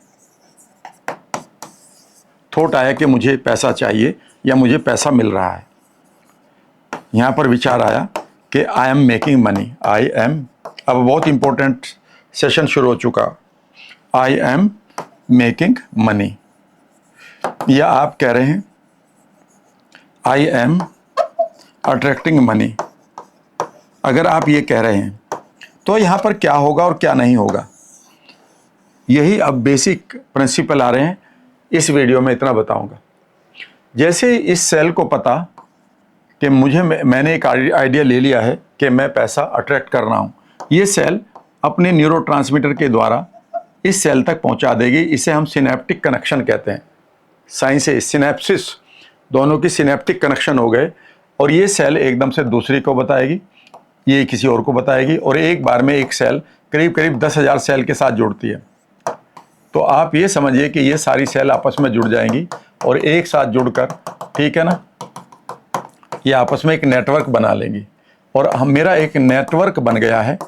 थॉट आया कि मुझे पैसा चाहिए या मुझे पैसा मिल रहा है, यहाँ पर विचार आया कि आई am making money, I M, अब बहुत इंपॉर्टेंट सेशन शुरू हो चुका, आई एम मेकिंग मनी, या आप कह रहे हैं आई एम अट्रैक्टिंग मनी। अगर आप ये कह रहे हैं तो यहाँ पर क्या होगा और क्या नहीं होगा, यही अब बेसिक प्रिंसिपल आ रहे हैं। इस वीडियो में इतना बताऊंगा। जैसे इस सेल को पता कि मैंने एक आइडिया ले लिया है कि मैं पैसा अट्रैक्ट कर रहा हूँ, ये सेल अपने न्यूरोट्रांसमीटर के द्वारा इस सेल तक पहुँचा देगी। इसे हम सिनेप्टिक कनेक्शन कहते हैं। साइंस से सिनेप्सिस, दोनों की सिनेप्टिक कनेक्शन हो गए, और ये सेल एकदम से दूसरी को बताएगी, ये किसी और को बताएगी, और एक बार में एक सेल करीब करीब 10,000 सेल के साथ जुड़ती है। तो आप ये समझिए कि ये सारी सेल आपस में जुड़ जाएंगी और एक साथ जुड़कर, ठीक है ना, ये आपस में एक नेटवर्क बना लेंगी। और मेरा एक नेटवर्क बन गया है,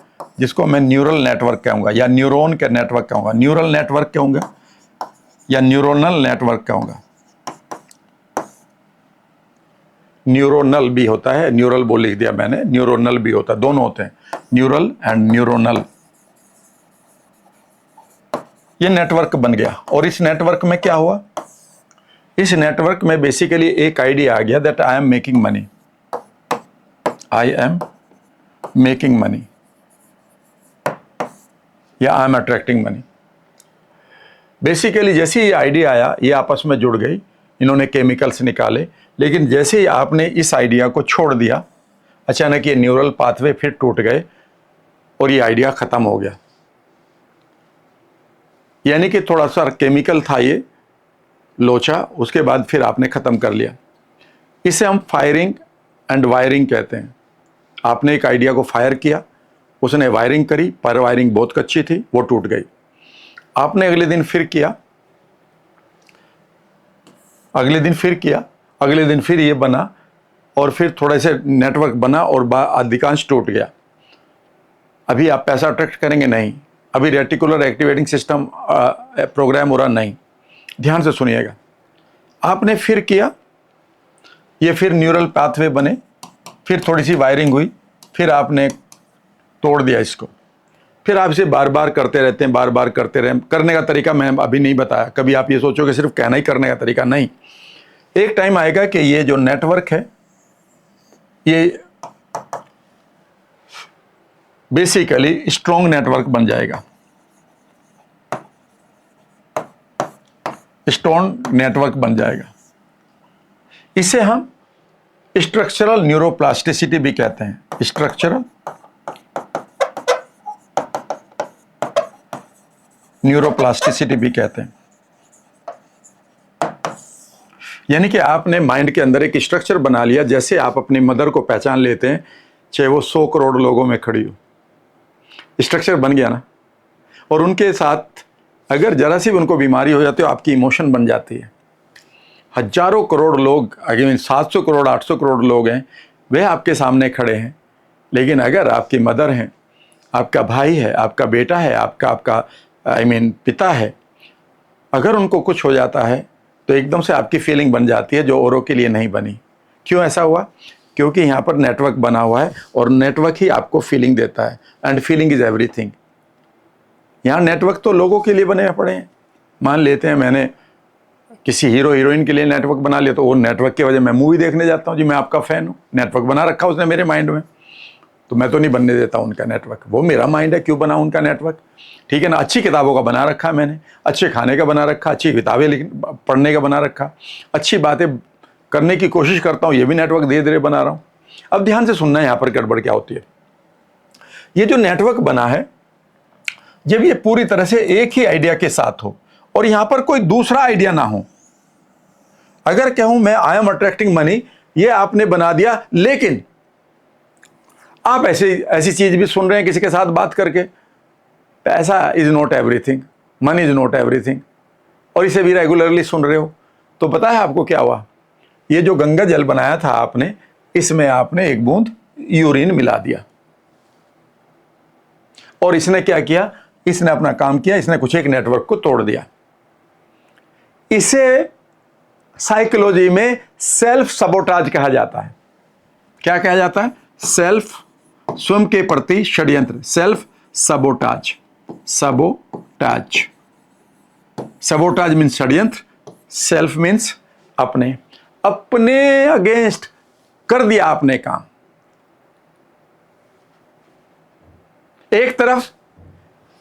जिसको मैं न्यूरल नेटवर्क कहूँगा, या न्यूरॉन का नेटवर्क कहूँगा, न्यूरल नेटवर्क कहूँगा या न्यूरोनल नेटवर्क कहूँगा। न्यूरोनल भी होता है, न्यूरल बोल लिख दिया मैंने, न्यूरोनल भी होता है, दोनों होते हैं, न्यूरल एंड न्यूरोनल। ये नेटवर्क बन गया, और इस नेटवर्क में क्या हुआ? इस नेटवर्क में बेसिकली एक आइडिया आ गया that I am making money, I am making money, या I am attracting money. Basically जैसे ये आइडिया आया, ये आपस में जुड़ गई, इन्होंने केमिकल्स निकाले, लेकिन जैसे ही आपने इस आइडिया को छोड़ दिया, अचानक ये न्यूरल पाथवे फिर टूट गए और ये आइडिया खत्म हो गया। यानी कि थोड़ा सा केमिकल था ये लोचा, उसके बाद फिर आपने ख़त्म कर लिया। इसे हम फायरिंग एंड वायरिंग कहते हैं। आपने एक आइडिया को फायर किया, उसने वायरिंग करी, पर वायरिंग बहुत कच्ची थी, वो टूट गई। आपने अगले दिन फिर किया, अगले दिन फिर किया, अगले दिन फिर ये बना, और फिर थोड़े से नेटवर्क बना और अधिकांश टूट गया। अभी आप पैसा अट्रैक्ट करेंगे? नहीं। अभी रेटिकुलर एक्टिवेटिंग सिस्टम प्रोग्राम हो रहा? नहीं। ध्यान से सुनिएगा। आपने फिर किया, ये फिर न्यूरल पाथवे बने, फिर थोड़ी सी वायरिंग हुई, फिर आपने तोड़ दिया इसको, फिर आप इसे बार बार करते रहते हैं, बार बार करते रहे। करने का तरीका मैं अभी नहीं बताया, कभी आप ये सोचोगे सिर्फ कहना ही करने का तरीका, नहीं। एक टाइम आएगा कि ये जो नेटवर्क है, ये बेसिकली स्ट्रॉन्ग नेटवर्क बन जाएगा, स्ट्रॉन्ग नेटवर्क बन जाएगा। इसे हम स्ट्रक्चरल न्यूरोप्लास्टिसिटी भी कहते हैं, स्ट्रक्चरल न्यूरोप्लास्टिसिटी भी कहते हैं। यानी कि आपने माइंड के अंदर एक स्ट्रक्चर बना लिया। जैसे आप अपनी मदर को पहचान लेते हैं, चाहे वो 100 करोड़ लोगों में खड़ी हो, स्ट्रक्चर बन गया ना। और उनके साथ अगर जरा सी भी उनको बीमारी हो जाती है, आपकी इमोशन बन जाती है। हजारों करोड़ लोग, अगर 700 करोड़ 800 करोड़ लोग हैं, वे आपके सामने खड़े हैं, लेकिन अगर आपकी मदर हैं, आपका भाई है, आपका बेटा है, आपका पिता है, अगर उनको कुछ हो जाता है तो एकदम से आपकी फीलिंग बन जाती है, जो औरों के लिए नहीं बनी। क्यों ऐसा हुआ? क्योंकि यहाँ पर नेटवर्क बना हुआ है, और नेटवर्क ही आपको फीलिंग देता है, एंड फीलिंग इज एवरीथिंग। यहाँ नेटवर्क तो लोगों के लिए बने पड़े हैं। मान लेते हैं मैंने किसी हीरो हीरोइन के लिए नेटवर्क बना लिया तो वो नेटवर्क की वजह मैं मूवी देखने जाता हूँ जी, मैं आपका फ़ैन हूँ, नेटवर्क बना रखा उसने मेरे माइंड में, तो मैं तो नहीं बनने देता उनका नेटवर्क, वो मेरा माइंड है, क्यों बना उनका नेटवर्क, ठीक है ना। अच्छी किताबों का बना रखा मैंने, अच्छे खाने का बना रखा, अच्छी किताबें पढ़ने का बना रखा, अच्छी बातें करने की कोशिश करता हूँ, ये भी नेटवर्क धीरे धीरे बना रहा हूँ। अब ध्यान से सुनना है यहाँ पर गड़बड़ क्या होती है। ये जो नेटवर्क बना है, जब ये पूरी तरह से एक ही आइडिया के साथ हो और यहां पर कोई दूसरा आइडिया ना हो, अगर कहूं मैं आई एम अट्रैक्टिंग मनी, ये आपने बना दिया, लेकिन आप ऐसी चीज भी सुन रहे हैं किसी के साथ बात करके, पैसा is not everything, money is not everything, और इसे भी रेगुलरली सुन रहे हो, तो पता है आपको क्या हुआ, ये जो गंगा जल बनाया था आपने, इसमें आपने एक बूंद यूरिन मिला दिया, और इसने क्या किया, इसने अपना काम किया, इसने कुछ एक नेटवर्क को तोड़ दिया। इसे साइकोलॉजी में सेल्फ सबोटाज कहा जाता है। क्या कहा जाता है? सेल्फ, स्वयं के प्रति षड्यंत्र, self sabotage. Sabotage, sabotage means षड्यंत्र, सेल्फ मीन्स अपने, अपने अगेंस्ट कर दिया आपने काम। एक तरफ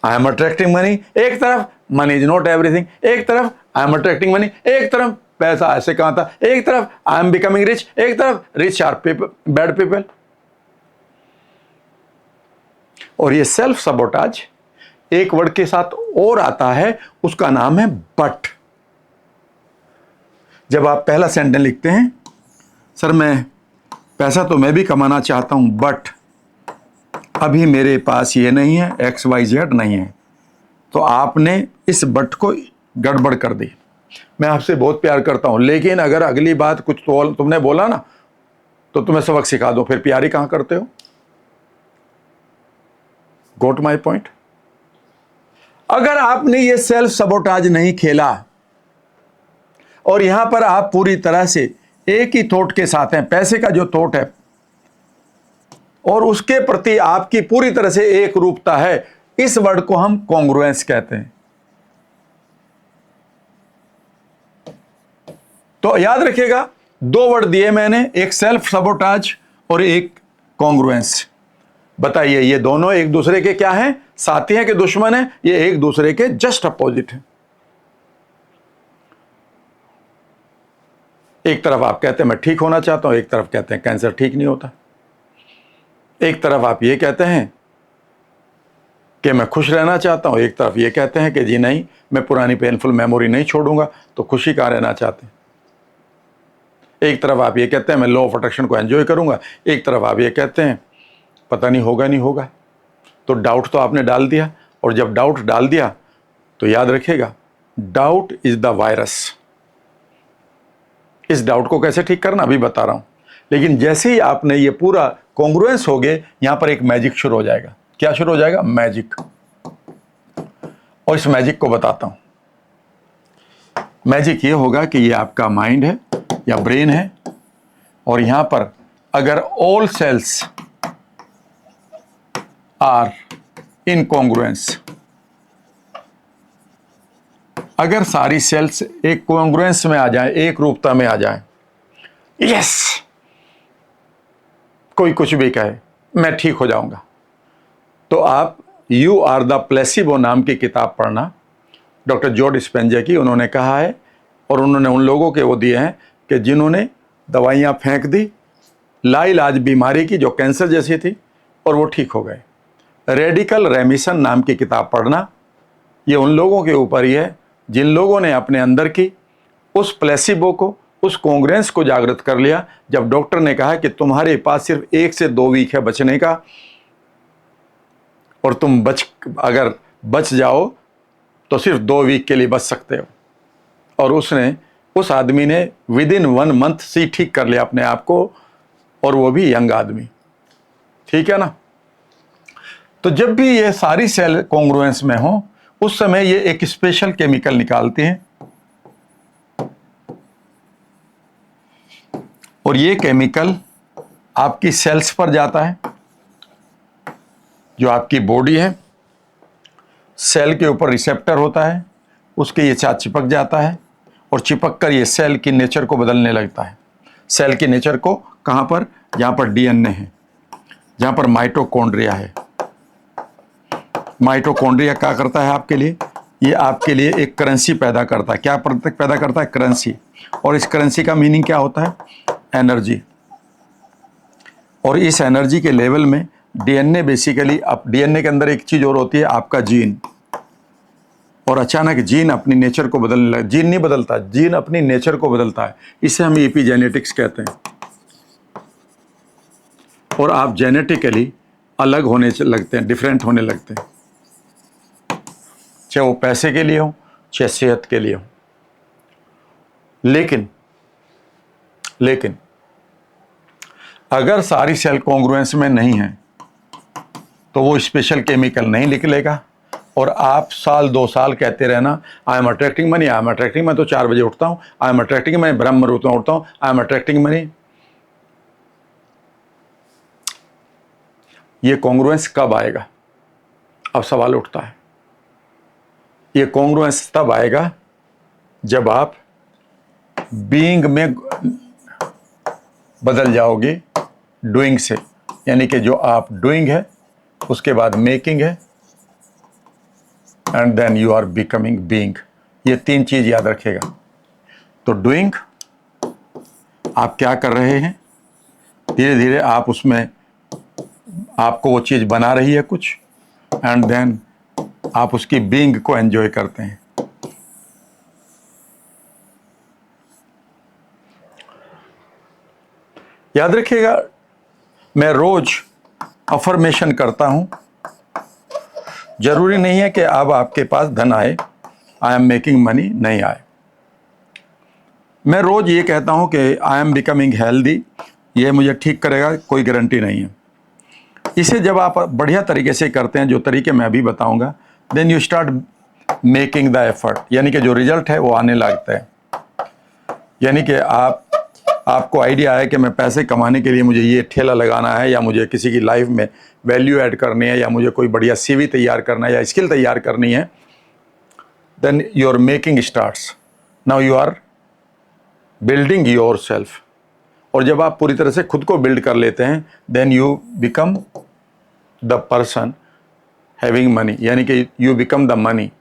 आई एम अट्रैक्टिंग मनी, एक तरफ मनी इज नॉट एवरीथिंग, एक तरफ आई एम अट्रैक्टिंग मनी, एक तरफ पैसा ऐसे कहां था, एक तरफ आई एम बिकमिंग रिच, एक तरफ रिच आर बैड पीपल। और ये सेल्फ सबोटाज एक वर्ड के साथ और आता है, उसका नाम है बट। जब आप पहला सेंटेंस लिखते हैं, सर मैं पैसा तो मैं भी कमाना चाहता हूं, बट अभी मेरे पास ये नहीं है, XYZ नहीं है, तो आपने इस बट को गड़बड़ कर दी। मैं आपसे बहुत प्यार करता हूं, लेकिन अगर अगली बात कुछ तो तुमने बोला ना, तो तुम्हें सबक सिखा दो, फिर प्यार ही कहां करते हो। गोट माई पॉइंट। अगर आपने ये सेल्फ सबोटाज नहीं खेला और यहां पर आप पूरी तरह से एक ही थॉट के साथ हैं, पैसे का जो थॉट है और उसके प्रति आपकी पूरी तरह से एक रूपता है, इस वर्ड को हम कॉन्ग्रुएंस कहते हैं। तो याद रखिएगा, दो वर्ड दिए मैंने, एक सेल्फ सबोटाज और एक कॉन्ग्रुएंस। बताइए ये दोनों एक दूसरे के क्या हैं? साथी हैं कि दुश्मन हैं? ये एक दूसरे के जस्ट अपोजिट हैं। एक तरफ आप कहते हैं मैं ठीक होना चाहता हूं, एक तरफ कहते हैं कैंसर ठीक नहीं होता। एक तरफ आप ये कहते हैं कि मैं खुश रहना चाहता हूं, एक तरफ ये कहते हैं कि जी नहीं, मैं पुरानी पेनफुल मेमोरी नहीं छोड़ूंगा, तो खुशी कहां रहना चाहते हैं। एक तरफ आप ये कहते हैं मैं लॉ ऑफ अट्रैक्शन को एंजॉय करूंगा, एक तरफ आप ये कहते हैं पता नहीं होगा नहीं होगा। तो डाउट तो आपने डाल दिया, और जब डाउट डाल दिया तो याद रखिएगा, डाउट इज द वायरस। इस डाउट को कैसे ठीक करना अभी बता रहा हूं, लेकिन जैसे ही आपने ये पूरा कॉन्ग्रुएंस हो गए, यहां पर एक मैजिक शुरू हो जाएगा। क्या शुरू हो जाएगा? मैजिक। और इस मैजिक को बताता हूं। मैजिक ये होगा कि ये आपका माइंड है या ब्रेन है, और यहां पर अगर all cells are in congruence, अगर सारी सेल्स एक कॉन्ग्रुएंस में आ जाए, एक रूपता में आ जाए, यस, कोई कुछ भी कहे मैं ठीक हो जाऊंगा, तो आप यू आर द प्लेसिबो नाम की किताब पढ़ना, डॉक्टर जॉ डिस्पेंजा की। उन्होंने कहा है, और उन्होंने उन लोगों के वो दिए हैं कि जिन्होंने दवाइयाँ फेंक दी लाइलाज बीमारी की जो कैंसर जैसी थी, और वो ठीक हो गए। रेडिकल रेमिशन नाम की किताब पढ़ना, ये उन लोगों के ऊपर ही है जिन लोगों ने अपने अंदर की उस प्लेसिबो को, उस कॉन्ग्रुएंस को जागृत कर लिया। जब डॉक्टर ने कहा कि तुम्हारे पास सिर्फ 1 से 2 वीक है बचने का, और तुम अगर बच जाओ तो सिर्फ 2 वीक के लिए बच सकते हो, और उस आदमी ने विदिन 1 मंथ से ठीक कर लिया अपने आप को, और वो भी यंग आदमी। ठीक है ना। तो जब भी ये सारी सेल कॉन्ग्रुएंस में हो, उस समय ये एक स्पेशल केमिकल निकालते हैं, और ये केमिकल आपकी सेल्स पर जाता है। जो आपकी बॉडी है, सेल के ऊपर रिसेप्टर होता है, उसके ये साथ चिपक जाता है, और चिपक कर ये सेल की नेचर को बदलने लगता है। सेल की नेचर को कहाँ पर? जहाँ पर डीएनए है, जहाँ पर माइटोकॉन्ड्रिया है। माइटोकॉन्ड्रिया क्या करता है आपके लिए? ये आपके लिए एक करेंसी पैदा करता है। क्या पैदा करता है? करेंसी। और इस करेंसी का मीनिंग क्या होता है? एनर्जी। और इस एनर्जी के लेवल में डीएनए बेसिकली, अब डीएनए के अंदर एक चीज़ और होती है, आपका जीन। और अचानक जीन अपनी नेचर को बदलने लगा। जीन नहीं बदलता, जीन अपनी नेचर को बदलता है। इसे हम एपिजेनेटिक्स कहते हैं। और आप जेनेटिकली अलग होने लगते हैं, डिफरेंट होने लगते हैं, चाहे वो पैसे के लिए हो, चाहे सेहत के लिए हो। लेकिन अगर सारी सेल कॉन्ग्रुएंस में नहीं है तो वो स्पेशल केमिकल नहीं निकलेगा। और आप साल 2 साल कहते रहना, आई am attracting money, I am attracting, मैं तो 4 बजे उठता हूँ, आई एम अट्रैक्टिंग मनी, ब्रह्म मुहूर्त में उठता हूँ, आई एम अट्रैक्टिंग मनी। ये कॉन्ग्रुएंस कब आएगा? अब सवाल उठता है। ये कॉन्ग्रुएंस तब आएगा जब आप बीइंग में बदल जाओगे डूइंग से। यानी कि जो आप डूइंग है उसके बाद मेकिंग है, and then you are becoming being. ये 3 चीज याद रखेगा। तो डूइंग, आप क्या कर रहे हैं, धीरे धीरे आप उसमें, आपको वो चीज बना रही है कुछ, एंड देन आप उसकी बीइंग को एंजॉय करते हैं। याद रखिएगा, मैं रोज अफर्मेशन करता हूं। जरूरी नहीं है कि अब आपके पास धन आए, आई एम मेकिंग मनी, नहीं आए। मैं रोज ये कहता हूं कि आई एम बिकमिंग हेल्दी, ये मुझे ठीक करेगा, कोई गारंटी नहीं है। इसे जब आप बढ़िया तरीके से करते हैं, जो तरीके मैं अभी बताऊंगा, then you start making the effort, यानी कि जो रिजल्ट है वो आने लगता है। यानी कि आपको आइडिया है कि मैं पैसे कमाने के लिए मुझे ये ठेला लगाना है, या मुझे किसी की लाइफ में वैल्यू ऐड करनी है, या मुझे कोई बढ़िया सीवी तैयार करना है, या स्किल तैयार करनी है, then your making starts. Now you are building yourself. और जब आप पूरी तरह से खुद को बिल्ड कर लेते हैं, then you become the person having money, यानी कि यू बिकम द मनी।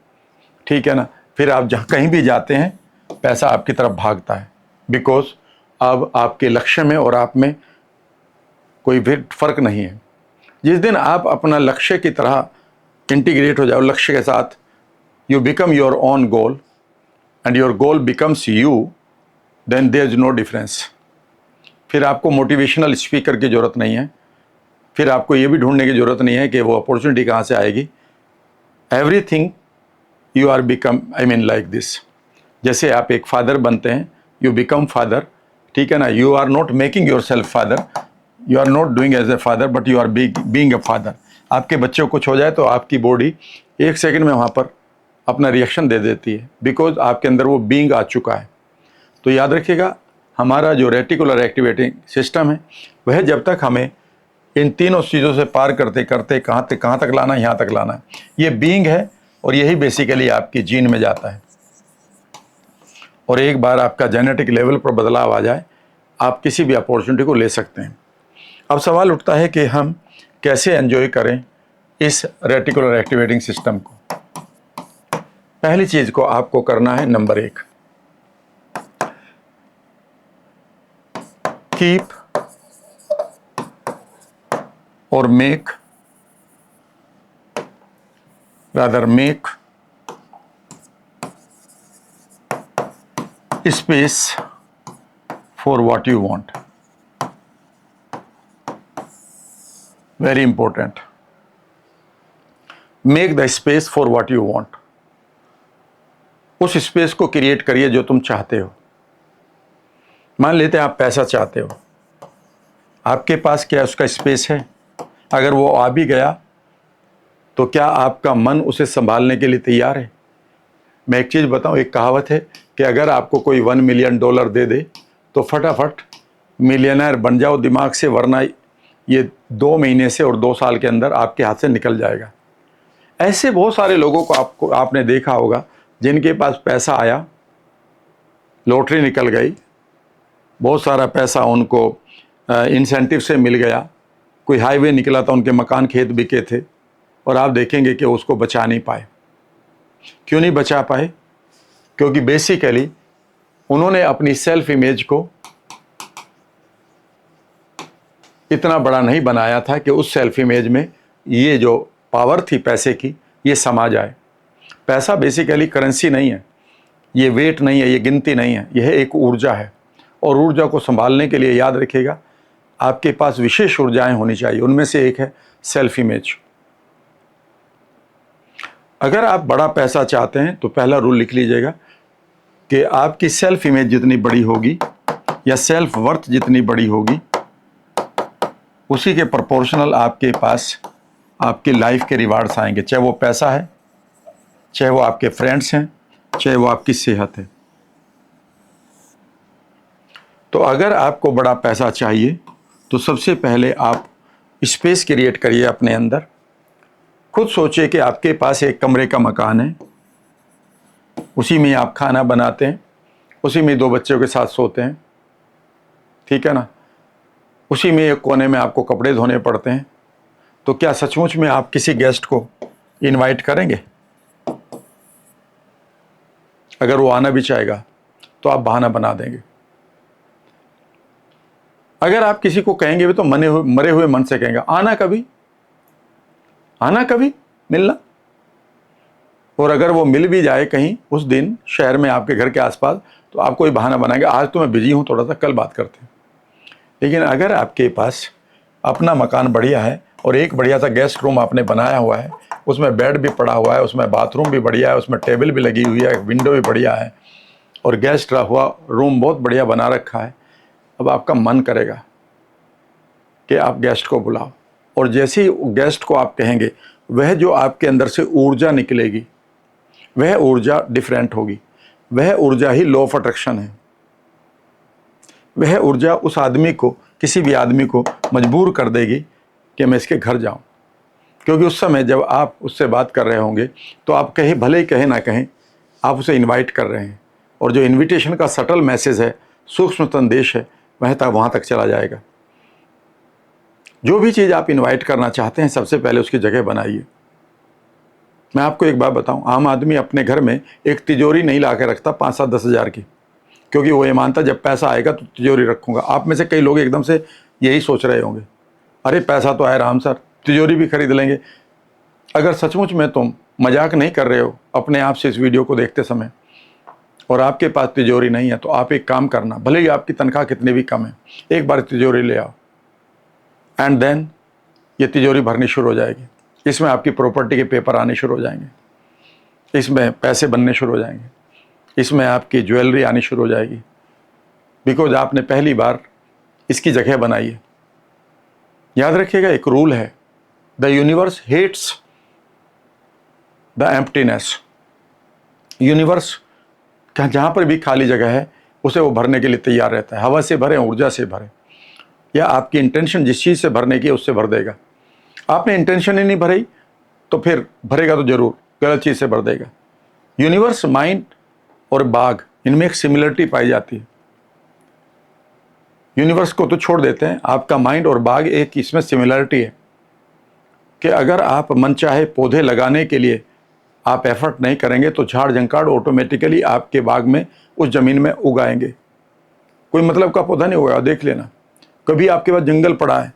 ठीक है ना? फिर आप जहाँ कहीं भी जाते हैं, पैसा आपकी तरफ भागता है, बिकॉज अब आपके लक्ष्य में और आप में कोई भी फर्क नहीं है। जिस दिन आप अपना लक्ष्य की तरह इंटीग्रेट हो जाओ, लक्ष्य के साथ, you become your own goal and your goal becomes you, then there is no difference. फिर आपको मोटिवेशनल स्पीकर की ज़रूरत नहीं है, फिर आपको ये भी ढूंढने की ज़रूरत नहीं है कि वो अपॉर्चुनिटी कहाँ से आएगी। Everything you are become, I mean like this. जैसे आप एक फादर बनते हैं, यू बिकम फादर, ठीक है ना? You are not making yourself father, you are not doing as a father, but you are being a father. आपके बच्चे को कुछ हो जाए तो आपकी बॉडी 1 सेकंड में वहाँ पर अपना रिएक्शन दे देती है, बिकॉज आपके अंदर वो बीइंग आ चुका है। तो याद रखिएगा, हमारा जो रेटिकुलर एक्टिवेटिंग सिस्टम है, वह जब तक हमें इन तीनों चीज़ों से पार करते करते कहाँ तक लाना है, यहाँ तक लाना है। ये बीइंग है, और यही बेसिकली आपकी जीन में जाता है। और एक बार आपका जेनेटिक लेवल पर बदलाव आ जाए, आप किसी भी अपॉर्चुनिटी को ले सकते हैं। अब सवाल उठता है कि हम कैसे एंजॉय करें इस रेटिकुलर एक्टिवेटिंग सिस्टम को। पहली चीज़ को आपको करना है, नंबर 1, कीप और make space for what you want. Very important. Make the space for what you want. उस स्पेस को क्रिएट करिए जो तुम चाहते हो। मान लेते हैं आप पैसा चाहते हो, आपके पास क्या उसका स्पेस है? अगर वो आ भी गया तो क्या आपका मन उसे संभालने के लिए तैयार है? मैं एक चीज़ बताऊं, एक कहावत है कि अगर आपको कोई $1 मिलियन दे दे तो फटाफट मिलियनर बन जाओ दिमाग से, वरना ये 2 महीने से और 2 साल के अंदर आपके हाथ से निकल जाएगा। ऐसे बहुत सारे लोगों को आपने देखा होगा जिनके पास पैसा आया लॉटरी निकल गई, बहुत सारा पैसा उनको इंसेंटिव से मिल गया, कोई हाईवे निकला था, उनके मकान खेत बिके थे, और आप देखेंगे कि उसको बचा नहीं पाए। क्यों नहीं बचा पाए? क्योंकि बेसिकली उन्होंने अपनी सेल्फ इमेज को इतना बड़ा नहीं बनाया था कि उस सेल्फ इमेज में ये जो पावर थी पैसे की, ये समा जाए। पैसा बेसिकली करेंसी नहीं है, ये वेट नहीं है, ये गिनती नहीं है, यह एक ऊर्जा है। और ऊर्जा को संभालने के लिए याद रखिएगा, आपके पास विशेष ऊर्जाएं होनी चाहिए। उनमें से एक है सेल्फ इमेज। अगर आप बड़ा पैसा चाहते हैं तो पहला रूल लिख लीजिएगा कि आपकी सेल्फ इमेज जितनी बड़ी होगी या सेल्फ वर्थ जितनी बड़ी होगी, उसी के प्रोपोर्शनल आपके पास आपकी लाइफ के रिवार्ड्स आएंगे। चाहे वो पैसा है, चाहे वो आपके फ्रेंड्स हैं, चाहे वो आपकी सेहत है। तो अगर आपको बड़ा पैसा चाहिए तो सबसे पहले आप स्पेस क्रिएट करिए अपने अंदर। खुद सोचिए कि आपके पास एक कमरे का मकान है, उसी में आप खाना बनाते हैं, उसी में 2 बच्चों के साथ सोते हैं, ठीक है ना, उसी में एक कोने में आपको कपड़े धोने पड़ते हैं। तो क्या सचमुच में आप किसी गेस्ट को इनवाइट करेंगे? अगर वो आना भी चाहेगा तो आप बहाना बना देंगे। अगर आप किसी को कहेंगे भी तो मरे हुए मन से कहेंगे, आना कभी मिलना। और अगर वो मिल भी जाए कहीं उस दिन शहर में आपके घर के आसपास, तो आप कोई बहाना बनाएंगे, आज तो मैं बिजी हूं, थोड़ा सा कल बात करते हैं। लेकिन अगर आपके पास अपना मकान बढ़िया है और एक बढ़िया सा गेस्ट रूम आपने बनाया हुआ है, उसमें बेड भी पड़ा हुआ है, उसमें बाथरूम भी बढ़िया है, उसमें टेबल भी लगी हुई है, विंडो भी बढ़िया है, और गेस्ट हुआ रूम बहुत बढ़िया बना रखा है, अब आपका मन करेगा कि आप गेस्ट को बुलाओ। और जैसे ही गेस्ट को आप कहेंगे, वह जो आपके अंदर से ऊर्जा निकलेगी, वह ऊर्जा डिफरेंट होगी। वह ऊर्जा ही लॉ ऑफ अट्रैक्शन है। वह ऊर्जा उस आदमी को, किसी भी आदमी को मजबूर कर देगी कि मैं इसके घर जाऊं। क्योंकि उस समय जब आप उससे बात कर रहे होंगे तो आप कहें, भले ही कहें ना कहें, आप उसे इनवाइट कर रहे हैं, और जो इनविटेशन का सटल मैसेज है, सूक्ष्म संदेश है, वहाँ तक चला जाएगा। जो भी चीज़ आप इनवाइट करना चाहते हैं, सबसे पहले उसकी जगह बनाइए। मैं आपको एक बात बताऊं, आम आदमी अपने घर में एक तिजोरी नहीं ला के रखता 5-7-10 हज़ार की, क्योंकि वो ये मानता जब पैसा आएगा तो तिजोरी रखूंगा। आप में से कई लोग एकदम से यही सोच रहे होंगे, अरे पैसा तो आए राम सर, तिजोरी भी खरीद लेंगे। अगर सचमुच में तुम मजाक नहीं कर रहे हो अपने आप से इस वीडियो को देखते समय, और आपके पास तिजोरी नहीं है, तो आप एक काम करना, भले ही आपकी तनख्वाह कितनी भी कम है, एक बार तिजोरी ले आओ, एंड देन ये तिजोरी भरनी शुरू हो जाएगी। इसमें आपकी प्रॉपर्टी के पेपर आने शुरू हो जाएंगे, इसमें पैसे बनने शुरू हो जाएंगे, इसमें आपकी ज्वेलरी आनी शुरू हो जाएगी, बिकॉज आपने पहली बार इसकी जगह बनाई है। याद रखिएगा, एक रूल है, the universe hates the emptiness. Universe जहाँ पर भी खाली जगह है उसे वो भरने के लिए तैयार रहता है। हवा से भरे, ऊर्जा से भरे, या आपकी इंटेंशन जिस चीज़ से भरने की है उससे भर देगा। आपने इंटेंशन ही नहीं भरी तो फिर भरेगा तो जरूर गलत चीज़ से भर देगा। यूनिवर्स, माइंड और बाग, इनमें एक सिमिलरिटी पाई जाती है। यूनिवर्स को तो छोड़ देते हैं, आपका माइंड और बाग, एक इसमें सिमिलरिटी है कि अगर आप मनचाहे पौधे लगाने के लिए आप एफर्ट नहीं करेंगे तो झाड़ झंकाड़ ऑटोमेटिकली आपके बाग में, उस जमीन में उगाएंगे। कोई मतलब का पौधा नहीं उगाया, देख लेना। कभी आपके पास जंगल पड़ा है,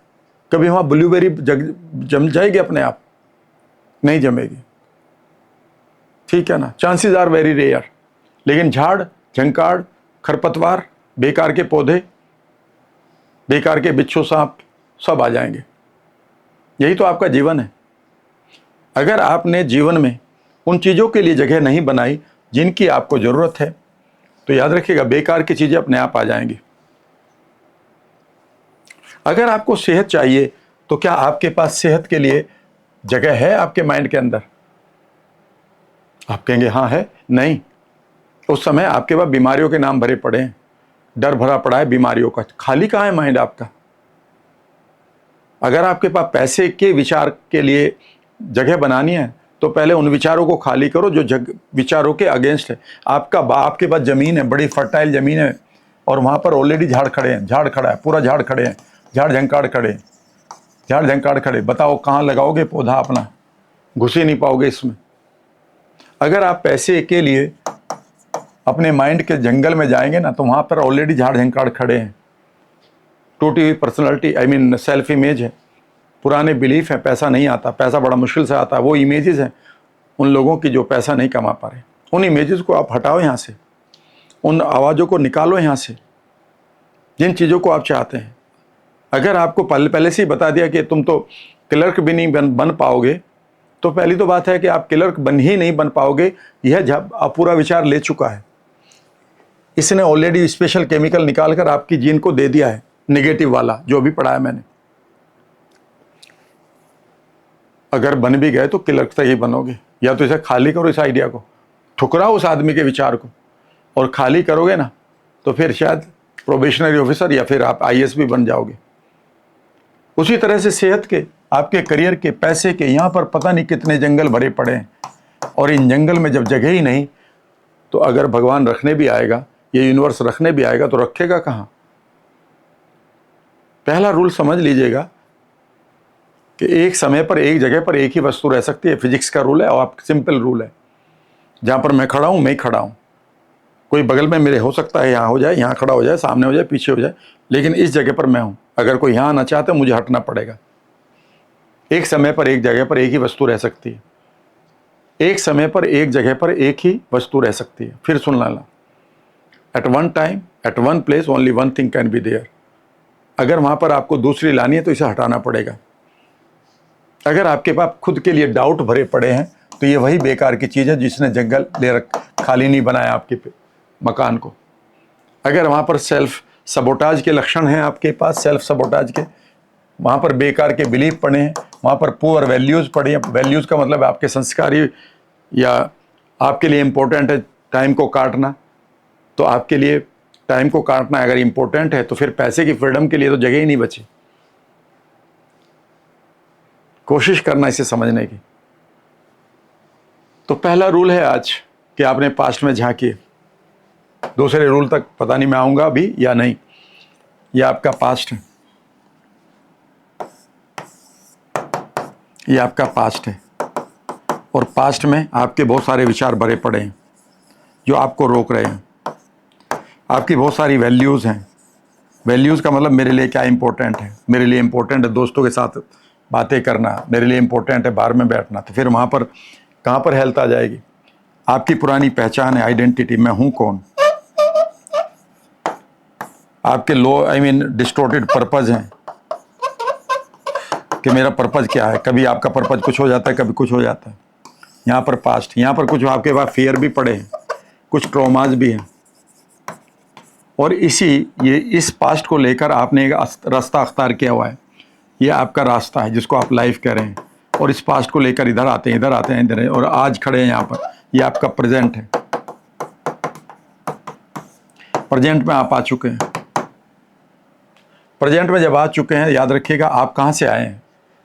कभी वहाँ ब्लूबेरी जम जाएगी अपने आप? नहीं जमेगी, ठीक है ना, चांसेस आर वेरी रेयर। लेकिन झाड़ झंकाड़, खरपतवार, बेकार के पौधे, बेकार के बिच्छू सांप सब आ जाएंगे। यही तो आपका जीवन है। अगर आपने जीवन में उन चीज़ों के लिए जगह नहीं बनाई जिनकी आपको ज़रूरत है, तो याद रखिएगा बेकार की चीज़ें अपने आप आ जाएंगी। अगर आपको सेहत चाहिए तो क्या आपके पास सेहत के लिए जगह है आपके माइंड के अंदर? आप कहेंगे हाँ है। नहीं, उस समय आपके पास बीमारियों के नाम भरे पड़े हैं, डर भरा पड़ा है बीमारियों का। खाली कहाँ है माइंड आपका? अगर आपके पास पैसे के विचार के लिए जगह बनानी है तो पहले उन विचारों को खाली करो जो विचारों के अगेंस्ट है। आपके पास ज़मीन है, बड़ी फर्टाइल ज़मीन है, और वहाँ पर ऑलरेडी झाड़ खड़े हैं, झाड़ खड़ा है, पूरा झाड़ खड़े हैं, झाड़ झंकाड़ खड़े, झाड़ झंकाड़ खड़े। बताओ कहाँ लगाओगे पौधा अपना? घुस ही नहीं पाओगे इसमें। अगर आप पैसे के लिए अपने माइंड के जंगल में जाएंगे ना, तो वहाँ पर ऑलरेडी झाड़ झंकाड़ खड़े हैं। टूटी हुई personality, I mean self image है, पुराने बिलीफ है, पैसा नहीं आता, पैसा बड़ा मुश्किल से आता है, वो इमेजेस हैं उन लोगों की जो पैसा नहीं कमा पा रहे। उन इमेजेस को आप हटाओ यहाँ से, उन आवाज़ों को निकालो यहाँ से, जिन चीज़ों को आप चाहते हैं। अगर आपको पहले से ही बता दिया कि तुम तो क्लर्क भी नहीं बन पाओगे, तो पहली तो बात है कि आप क्लर्क ही नहीं बन पाओगे। यह पूरा विचार ले चुका है, इसने ऑलरेडी स्पेशल केमिकल निकाल कर आपकी जीन को दे दिया है, नेगेटिव वाला जो भी पढ़ा है मैंने। अगर बन भी गए तो क्लर्क से ही बनोगे, या तो इसे खाली करो, इस आइडिया को ठुकराओ, उस आदमी के विचार को, और खाली करोगे ना तो फिर शायद प्रोबेशनरी ऑफिसर या फिर आप आईएएस भी बन जाओगे। उसी तरह से सेहत के, आपके करियर के, पैसे के, यहाँ पर पता नहीं कितने जंगल भरे पड़े हैं, और इन जंगल में जब जगह ही नहीं, तो अगर भगवान रखने भी आएगा, ये यूनिवर्स रखने भी आएगा, तो रखेगा कहाँ? पहला रूल समझ लीजिएगा कि एक समय पर एक जगह पर एक ही वस्तु रह सकती है। फिजिक्स का रूल है, और आप सिंपल रूल है। जहाँ पर मैं खड़ा हूँ, मैं ही खड़ा हूँ। कोई बगल में मेरे हो सकता है, यहाँ हो जाए, यहाँ खड़ा हो जाए, सामने हो जाए, पीछे हो जाए, लेकिन इस जगह पर मैं हूँ। अगर कोई यहाँ आना चाहता है, मुझे हटना पड़ेगा। एक समय पर एक जगह पर एक ही वस्तु रह सकती है। एक समय पर एक जगह पर एक ही वस्तु रह सकती है। फिर सुन लेना, at one time, at one place, only one thing can be there. अगर वहाँ पर आपको दूसरी लानी है तो इसे हटाना पड़ेगा। अगर आपके पास खुद के लिए डाउट भरे पड़े हैं, तो ये वही बेकार की चीज़ है जिसने जंगल खाली नहीं बनाया आपके मकान को। अगर वहाँ पर सेल्फ सबोटाज के लक्षण हैं आपके पास, सेल्फ सबोटाज के, वहाँ पर बेकार के बिलीफ पड़े हैं, वहाँ पर पुअर वैल्यूज़ पड़े हैं। वैल्यूज़ का मतलब आपके संस्कारी, या आपके लिए इम्पोर्टेंट है टाइम को काटना, तो आपके लिए टाइम को काटना अगर इम्पोर्टेंट है, तो फिर पैसे की फ्रीडम के लिए तो जगह ही नहीं बची। कोशिश करना इसे समझने की। तो पहला रूल है आज कि आपने पास्ट में झांकिए। दूसरे रूल तक पता नहीं मैं आऊँगा अभी या नहीं। यह आपका पास्ट है, ये आपका पास्ट है, और पास्ट में आपके बहुत सारे विचार भरे पड़े हैं जो आपको रोक रहे हैं। आपकी बहुत सारी वैल्यूज़ हैं। वैल्यूज़ का मतलब मेरे लिए क्या इंपॉर्टेंट है। मेरे लिए इंपॉर्टेंट है दोस्तों के साथ बातें करना, मेरे लिए इंपॉर्टेंट है बार में बैठना। तो फिर वहाँ पर कहाँ पर हेल्थ आ जाएगी? आपकी पुरानी पहचान है, आइडेंटिटी, मैं हूँ कौन। आपके आई मीन डिस्टोर्टेड पर्पज़ हैं कि मेरा पर्पज़ क्या है। कभी आपका पर्पज़ कुछ हो जाता है, कभी कुछ हो जाता है। यहाँ पर पास्ट, यहाँ पर कुछ आपके पास फियर भी पड़े हैं, कुछ ट्रॉमाज भी हैं, और इस पास्ट को लेकर आपने एक रास्ता अख्तियार किया हुआ है। ये आपका रास्ता है जिसको आप लाइफ कह रहे हैं, और इस पास्ट को लेकर इधर आते हैं, इधर आते हैं, इधर, और आज खड़े हैं यहाँ पर। ये आपका प्रेजेंट है। प्रेजेंट में आप आ चुके हैं। प्रेजेंट में जब आ चुके हैं, याद रखिएगा आप कहाँ से आए हैं।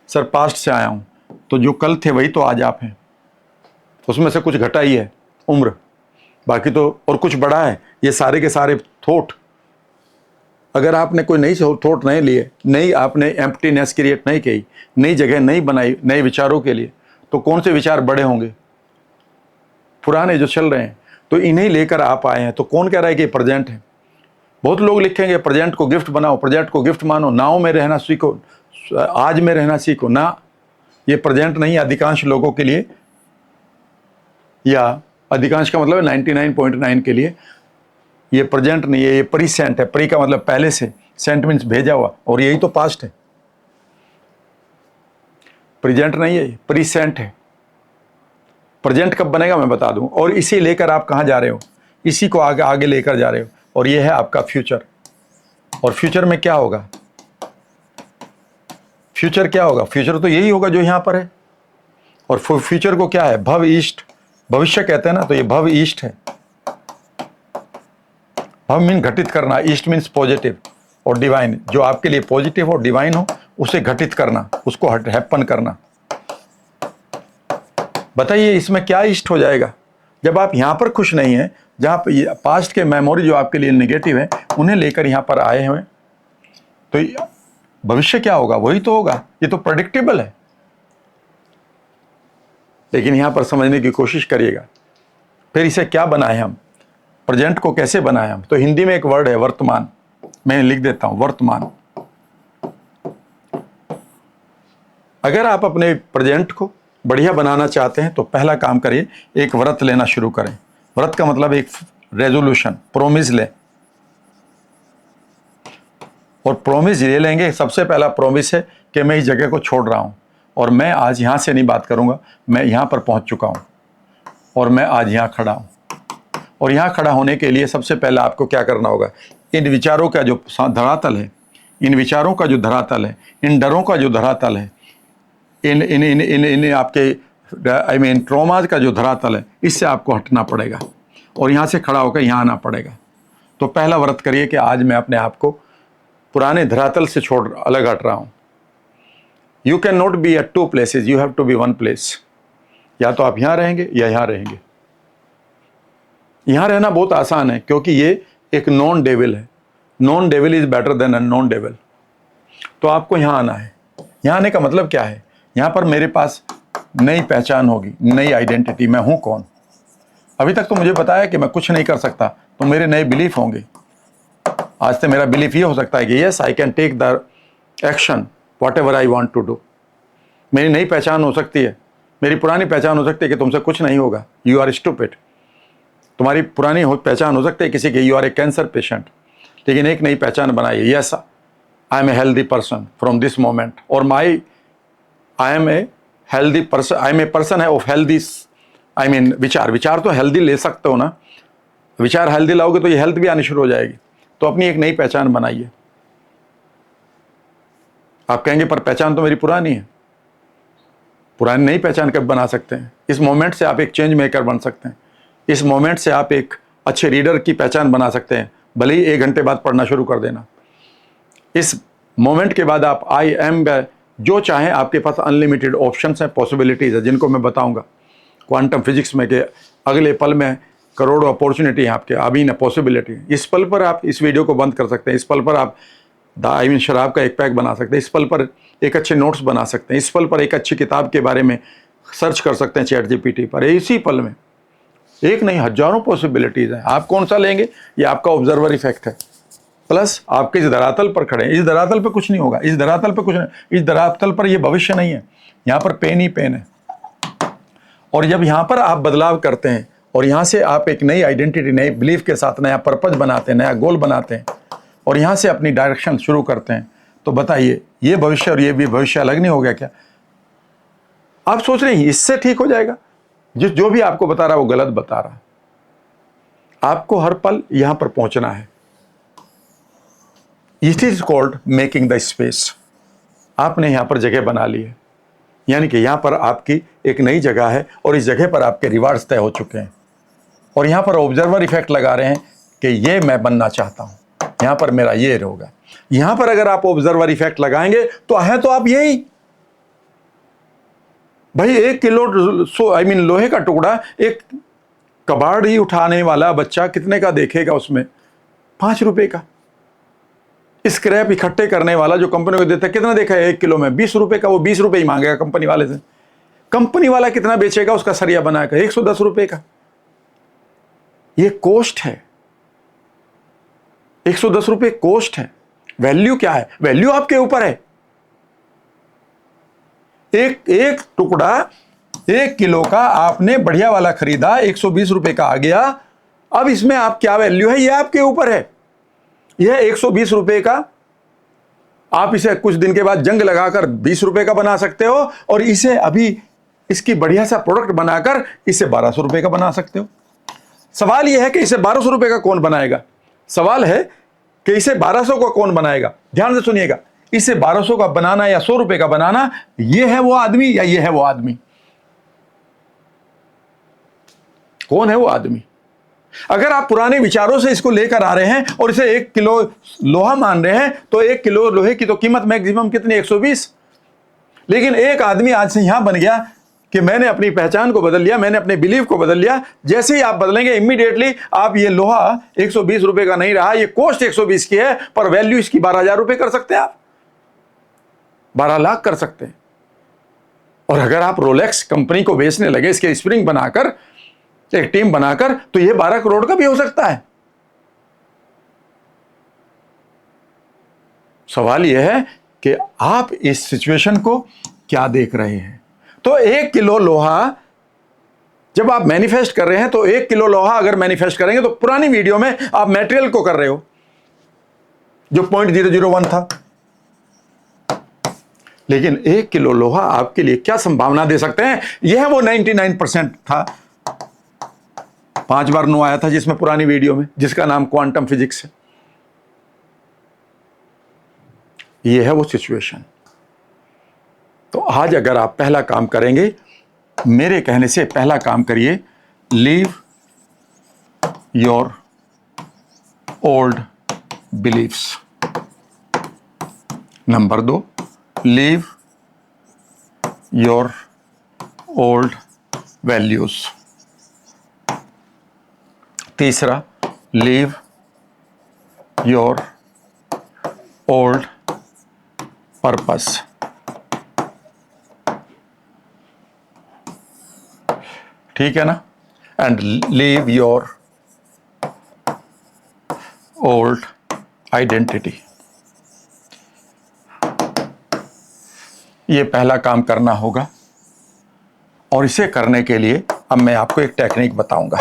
सर पास्ट से आया हूँ, तो जो कल थे वही तो आज आप हैं। उसमें से कुछ घटा ही है उम्र, बाकी तो और कुछ बड़ा है। ये सारे के सारे थॉट, अगर आपने कोई नई थॉट नहीं लिए, नई आपने एम्प्टीनेस क्रिएट नहीं की, नई जगह नहीं बनाई नए विचारों के लिए, तो कौन से विचार बड़े होंगे? पुराने जो चल रहे हैं। तो इन्हें लेकर आप आए हैं। तो कौन कह रहा है कि प्रेजेंट है? बहुत लोग लिखेंगे प्रेजेंट को गिफ्ट बनाओ, प्रेजेंट को गिफ्ट मानो, नाव में रहना सीखो, आज में रहना सीखो ना। ये प्रेजेंट नहीं है अधिकांश लोगों के लिए, या अधिकांश का मतलब 99.9 के लिए ये प्रेजेंट नहीं है, ये प्रीसेंट है। प्री का मतलब पहले से, सेंट मीन्स भेजा हुआ, और यही तो पास्ट है। प्रेजेंट नहीं है, प्रीसेंट है। प्रेजेंट कब बनेगा मैं बता दूं। और इसी लेकर आप कहाँ जा रहे हो, इसी को आगे आगे लेकर जा रहे हो, और ये है आपका फ्यूचर। और फ्यूचर में क्या होगा? फ्यूचर क्या होगा? फ्यूचर तो यही होगा जो यहाँ पर है। और फ्यूचर को क्या है? भव ईस्ट, भविष्य कहते हैं ना, तो ये भव ईस्ट है। भव मीन घटित करना, ईस्ट मीन्स पॉजिटिव और डिवाइन। जो आपके लिए पॉजिटिव और डिवाइन हो उसे घटित करना, उसको हैपन करना। बताइए इसमें क्या इष्ट हो जाएगा? जब आप यहाँ पर खुश नहीं हैं, जहाँ पास्ट के मेमोरी जो आपके लिए नेगेटिव है उन्हें लेकर यहाँ पर आए हुए, तो भविष्य क्या होगा? वही तो होगा। ये तो प्रेडिक्टेबल है। लेकिन यहाँ पर समझने की कोशिश करिएगा। फिर इसे क्या बनाए हम, प्रेजेंट को कैसे बनाए हम? तो हिंदी में एक वर्ड है वर्तमान, मैं लिख देता हूं वर्तमान। अगर आप अपने प्रेजेंट को बढ़िया बनाना चाहते हैं तो पहला काम करिए, एक व्रत लेना शुरू करें। व्रत का मतलब एक रेजोल्यूशन, प्रोमिस लें। और प्रोमिस ये लेंगे, सबसे पहला प्रोमिस है कि मैं इस जगह को छोड़ रहा हूं और मैं आज यहां से नहीं बात करूंगा, मैं यहां पर पहुंच चुका हूं और मैं आज यहां खड़ा हूं। और यहां खड़ा होने के लिए सबसे पहले आपको क्या करना होगा, इन विचारों का जो धरातल है, इन विचारों का जो धरातल है, इन डरों का जो धरातल है, इन इन इन इन इन आपके ट्रॉमाज का जो धरातल है, इससे आपको हटना पड़ेगा और यहाँ से खड़ा होकर यहाँ आना पड़ेगा। तो पहला व्रत करिए कि आज मैं अपने आप को पुराने धरातल से छोड़ अलग हट रहा हूँ। You can not be at 2 places, you have to be 1 place। या तो आप यहाँ रहेंगे या यहाँ रहेंगे। यहाँ रहना बहुत आसान है क्योंकि ये एक नॉन डेविल है। Non devil is better than a non devil. तो आपको यहाँ आना है। यहाँ आने का मतलब क्या है? यहाँ पर मेरे पास नई पहचान होगी, नई आइडेंटिटी। मैं हूँ कौन? अभी तक तो मुझे पता है कि मैं कुछ नहीं कर सकता, तो मेरे नए बिलीफ होंगे। आज से मेरा बिलीफ ये हो सकता है कि yes I can take the action whatever I want to do. मेरी नई पहचान हो सकती है। मेरी पुरानी पहचान हो सकती है कि तुमसे कुछ नहीं होगा, यू आर स्टूपिड। तुम्हारी पुरानी पहचान हो सकती है किसी के, you are a cancer patient. लेकिन एक नई पहचान बनाइए, yes I am a healthy person from this moment, और I am a healthy person, I am a person है ऑफ हेल्दी, आई मीन विचार तो हेल्दी ले सकते हो ना। विचार हेल्दी लाओगे तो ये हेल्थ भी आनी शुरू हो जाएगी। तो अपनी एक नई पहचान बनाइए। आप कहेंगे पर पहचान तो मेरी पुरानी है। पुरानी नई पहचान कब बना सकते हैं? इस मोमेंट से आप एक चेंज मेकर बन सकते हैं। इस मोमेंट से आप एक अच्छे रीडर की पहचान बना सकते हैं, भले ही 1 घंटे बाद पढ़ना शुरू कर देना। इस मोमेंट के बाद आप आई एम जो चाहें, आपके पास अनलिमिटेड ऑप्शंस हैं, पॉसिबिलिटीज़ है, जिनको मैं बताऊंगा क्वांटम फिजिक्स में कि अगले पल में करोड़ों अपॉर्चुनिटी है आपके, अभी ना पॉसिबिलिटी। इस पल पर आप इस वीडियो को बंद कर सकते हैं। इस पल पर आप शराब का एक पैक बना सकते हैं। इस पल पर एक अच्छे नोट्स बना सकते हैं। इस पल पर एक अच्छी किताब के बारे में सर्च कर सकते हैं चैट जीपीटी पर। इसी पल में एक नहीं हजारों पॉसिबिलिटीज़ हैं। आप कौन सा लेंगे, ये आपका ऑब्जर्वर इफेक्ट है। प्लस आपके इस धरातल पर खड़े हैं। इस धरातल पर कुछ नहीं होगा, इस धरातल पर कुछ नहीं, इस धरातल पर ये भविष्य नहीं है। यहाँ पर पेन ही पेन है। और जब यहाँ पर आप बदलाव करते हैं और यहाँ से आप एक नई आइडेंटिटी, नई बिलीफ के साथ नया पर्पज बनाते हैं, नया गोल बनाते हैं और यहाँ से अपनी डायरेक्शन शुरू करते हैं, तो बताइए ये भविष्य और ये भी भविष्य अलग नहीं हो गया क्या? आप सोच रहे हैं इससे ठीक हो जाएगा? जो भी आपको बता रहा है वो गलत बता रहा है। आपको हर पल यहां पर पहुंचना है। It is called making the space. आपने यहां पर जगह बना ली है, यानी कि यहां पर आपकी एक नई जगह है और इस जगह पर आपके रिवार्ड्स तय हो चुके हैं। और यहां पर ऑब्जर्वर इफेक्ट लगा रहे हैं कि ये मैं बनना चाहता हूं, यहां पर मेरा ये होगा। यहां पर अगर आप ऑब्जर्वर इफेक्ट लगाएंगे तो है तो आप यही भाई 1 किलो लोहे का टुकड़ा एक कबाड़ ही उठाने वाला बच्चा कितने का देखेगा? उसमें 5 रुपए का। स्क्रैप इकट्ठे करने वाला जो कंपनी को देता है, कितना देखा है 1 किलो में? 20 रुपए का। वो 20 रुपए ही मांगेगा कंपनी वाले से। कंपनी वाला कितना बेचेगा उसका सरिया बनाकर? 110 रुपए का। ये कॉस्ट है, 110 रुपए कॉस्ट है। वैल्यू क्या है? वैल्यू आपके ऊपर है। एक टुकड़ा 1 किलो का आपने बढ़िया वाला खरीदा, 120 रुपए का आ गया। अब इसमें आप क्या वैल्यू है, ये आपके ऊपर है। यह 120 रुपए का आप इसे कुछ दिन के बाद जंग लगाकर 20 रुपए का बना सकते हो और इसे अभी इसकी बढ़िया सा प्रोडक्ट बनाकर इसे 1200 रुपए का बना सकते हो। सवाल यह है कि इसे 1200 रुपए का कौन बनाएगा? सवाल है कि इसे 1200 का कौन बनाएगा? ध्यान से सुनिएगा, इसे 1200 का बनाना या 100 रुपए का बनाना, यह है वो आदमी या यह है वो आदमी? कौन है वो आदमी? अगर आप पुराने विचारों से इसको लेकर आ रहे हैं और इसे 1 किलो लोहा मान रहे हैं, तो 1 किलो लोहे की तो कीमत मैक्सिमम कितनी? 120। लेकिन एक आदमी आज से यहां बन गया कि मैंने अपनी पहचान को बदल लिया, मैंने अपने बिलीफ को बदल लिया। जैसे ही आप बदलेंगे इमीडिएटली आप ये लोहा 120 रुपए का नहीं रहा, ये कॉस्ट 120 की है, पर वैल्यू इसकी 12,000 रुपए कर सकते हैं आप, 12 लाख कर सकते हैं। और अगर आप रोलेक्स कंपनी को बेचने लगे इसके स्प्रिंग बनाकर, एक टीम बनाकर, तो ये 12 करोड़ का भी हो सकता है। सवाल यह है कि आप इस सिचुएशन को क्या देख रहे हैं। तो 1 किलो लोहा जब आप मैनिफेस्ट कर रहे हैं, तो 1 किलो लोहा अगर मैनिफेस्ट करेंगे तो पुरानी वीडियो में आप मटेरियल को कर रहे हो जो 0.001 था, लेकिन 1 किलो लोहा आपके लिए क्या संभावना दे सकते हैं। यह वो 99% था, 5 बार नो आया था जिसमें पुरानी वीडियो में, जिसका नाम क्वांटम फिजिक्स है। यह है वो सिचुएशन। तो आज अगर आप पहला काम करेंगे, मेरे कहने से पहला काम करिए, leave your old beliefs. Number 2, leave your old values. तीसरा, लीव योर ओल्ड पर्पस। ठीक है ना? And leave your old identity. ये पहला काम करना होगा। और इसे करने के लिए अब मैं आपको एक टेक्निक बताऊंगा,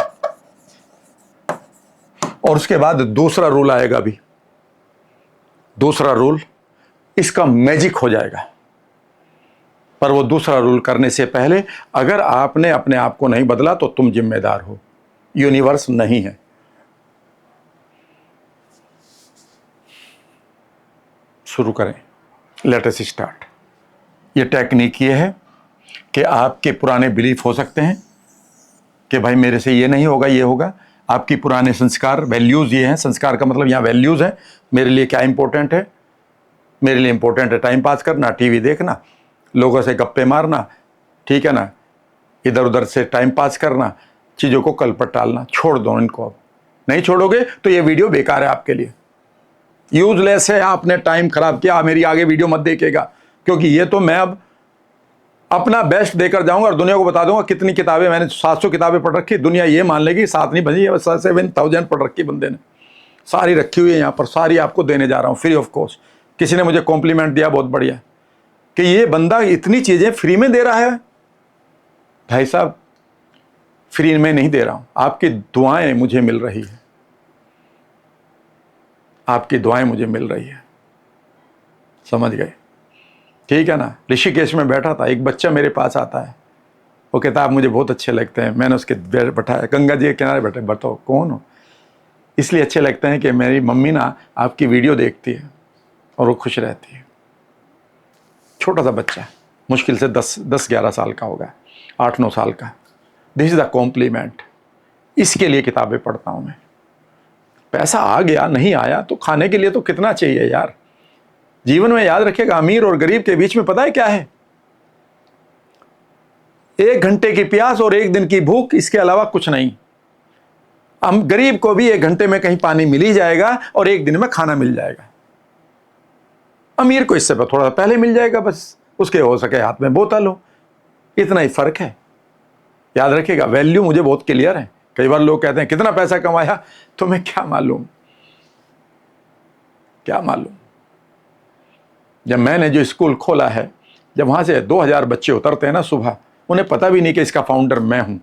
और उसके बाद दूसरा रूल आएगा भी। दूसरा रूल इसका मैजिक हो जाएगा। पर वो दूसरा रूल करने से पहले अगर आपने अपने आप को नहीं बदला तो तुम जिम्मेदार हो, यूनिवर्स नहीं है। शुरू करें, लेट अस स्टार्ट। ये टेक्निक ये है कि आपके पुराने बिलीफ हो सकते हैं कि भाई मेरे से ये नहीं होगा, ये होगा। आपकी पुराने संस्कार, वैल्यूज़ ये हैं। संस्कार का मतलब यहाँ वैल्यूज़ है। मेरे लिए क्या इंपॉर्टेंट है? मेरे लिए इंपॉर्टेंट है टाइम पास करना, टीवी देखना, लोगों से गप्पे मारना, ठीक है ना, इधर उधर से टाइम पास करना, चीज़ों को कल पर टालना। छोड़ दो इनको। अब नहीं छोड़ोगे तो ये वीडियो बेकार है आपके लिए, यूजलेस है। आपने टाइम खराब किया, मेरी आगे वीडियो मत देखिएगा, क्योंकि ये तो मैं अब अपना बेस्ट देकर जाऊंगा और दुनिया को बता दूंगा कितनी किताबें मैंने, 700 किताबें पढ़ रखी। दुनिया ये मान लेगी 7 नहीं बनी, 7,000 पढ़ रखी बंदे ने, सारी रखी हुई है यहाँ पर, सारी आपको देने जा रहा हूँ फ्री ऑफ कॉस्ट। किसी ने मुझे कॉम्प्लीमेंट दिया, बहुत बढ़िया, कि ये बंदा इतनी चीज़ें फ्री में दे रहा है। भाई साहब, फ्री में नहीं दे रहा हूँ, आपकी दुआएं मुझे मिल रही है, आपकी दुआएं मुझे मिल रही है। समझ गए? ठीक है ना? ऋषिकेश में बैठा था, एक बच्चा मेरे पास आता है, वो कहता आप मुझे बहुत अच्छे लगते हैं। मैंने उसके बैठाया, गंगा जी के किनारे बैठे। बताओ कौन हो? इसलिए अच्छे लगते हैं कि मेरी मम्मी ना आपकी वीडियो देखती है और वो खुश रहती है। छोटा सा बच्चा, मुश्किल से 10-11 साल का होगा, 8-9 साल का। This is the compliment. इसके लिए किताबें पढ़ता हूँ मैं। पैसा आ गया, नहीं आया तो खाने के लिए तो कितना चाहिए यार। जीवन में याद रखिएगा, अमीर और गरीब के बीच में पता है क्या है? 1 घंटे की प्यास और 1 दिन की भूख, इसके अलावा कुछ नहीं। हम गरीब को भी 1 घंटे में कहीं पानी मिल ही जाएगा और 1 दिन में खाना मिल जाएगा। अमीर को इससे थोड़ा पहले मिल जाएगा, बस उसके हो सके हाथ में बोतल हो, इतना ही फर्क है। याद रखिएगा, वैल्यू मुझे बहुत क्लियर है। कई बार लोग कहते हैं कितना पैसा कमाया, तो मैं क्या मालूम, क्या मालूम। जब मैंने जो स्कूल खोला है, जब वहाँ से 2000 बच्चे उतरते हैं ना सुबह, उन्हें पता भी नहीं कि इसका फाउंडर मैं हूँ।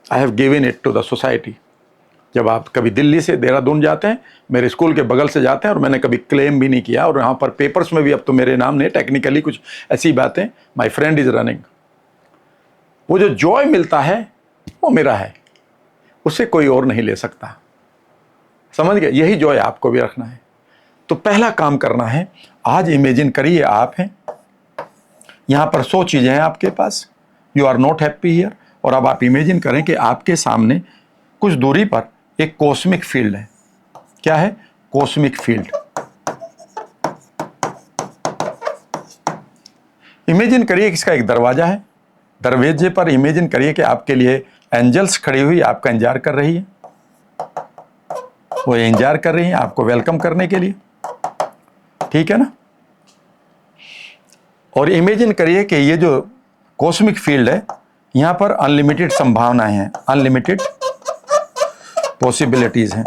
I have given it to the society. जब आप कभी दिल्ली से देहरादून जाते हैं, मेरे स्कूल के बगल से जाते हैं, और मैंने कभी क्लेम भी नहीं किया, और यहाँ पर पेपर्स में भी अब तो मेरे नाम नहीं, टेक्निकली कुछ ऐसी बातें, माई फ्रेंड इज रनिंग। वो जो जॉय मिलता है वो मेरा है, उससे कोई और नहीं ले सकता। समझ गए? यही जॉय आपको भी रखना है। तो पहला काम करना है, आज इमेजिन करिए आप हैं यहाँ पर, 100 चीज़ें हैं आपके पास, you are not happy here. और अब आप इमेजिन करें कि आपके सामने कुछ दूरी पर एक कॉस्मिक फील्ड है। क्या है? Cosmic field. इमेजिन करिए कि इसका एक दरवाजा है, दरवाजे पर इमेजिन करिए कि आपके लिए एंजल्स खड़ी हुई आपका इंतजार कर रही है, वो इंतजार कर रही है आपको वेलकम करने के लिए, ठीक है ना। और इमेजिन करिए कि ये जो कॉस्मिक फील्ड है, यहां पर अनलिमिटेड संभावनाएं हैं, अनलिमिटेड पॉसिबिलिटीज हैं।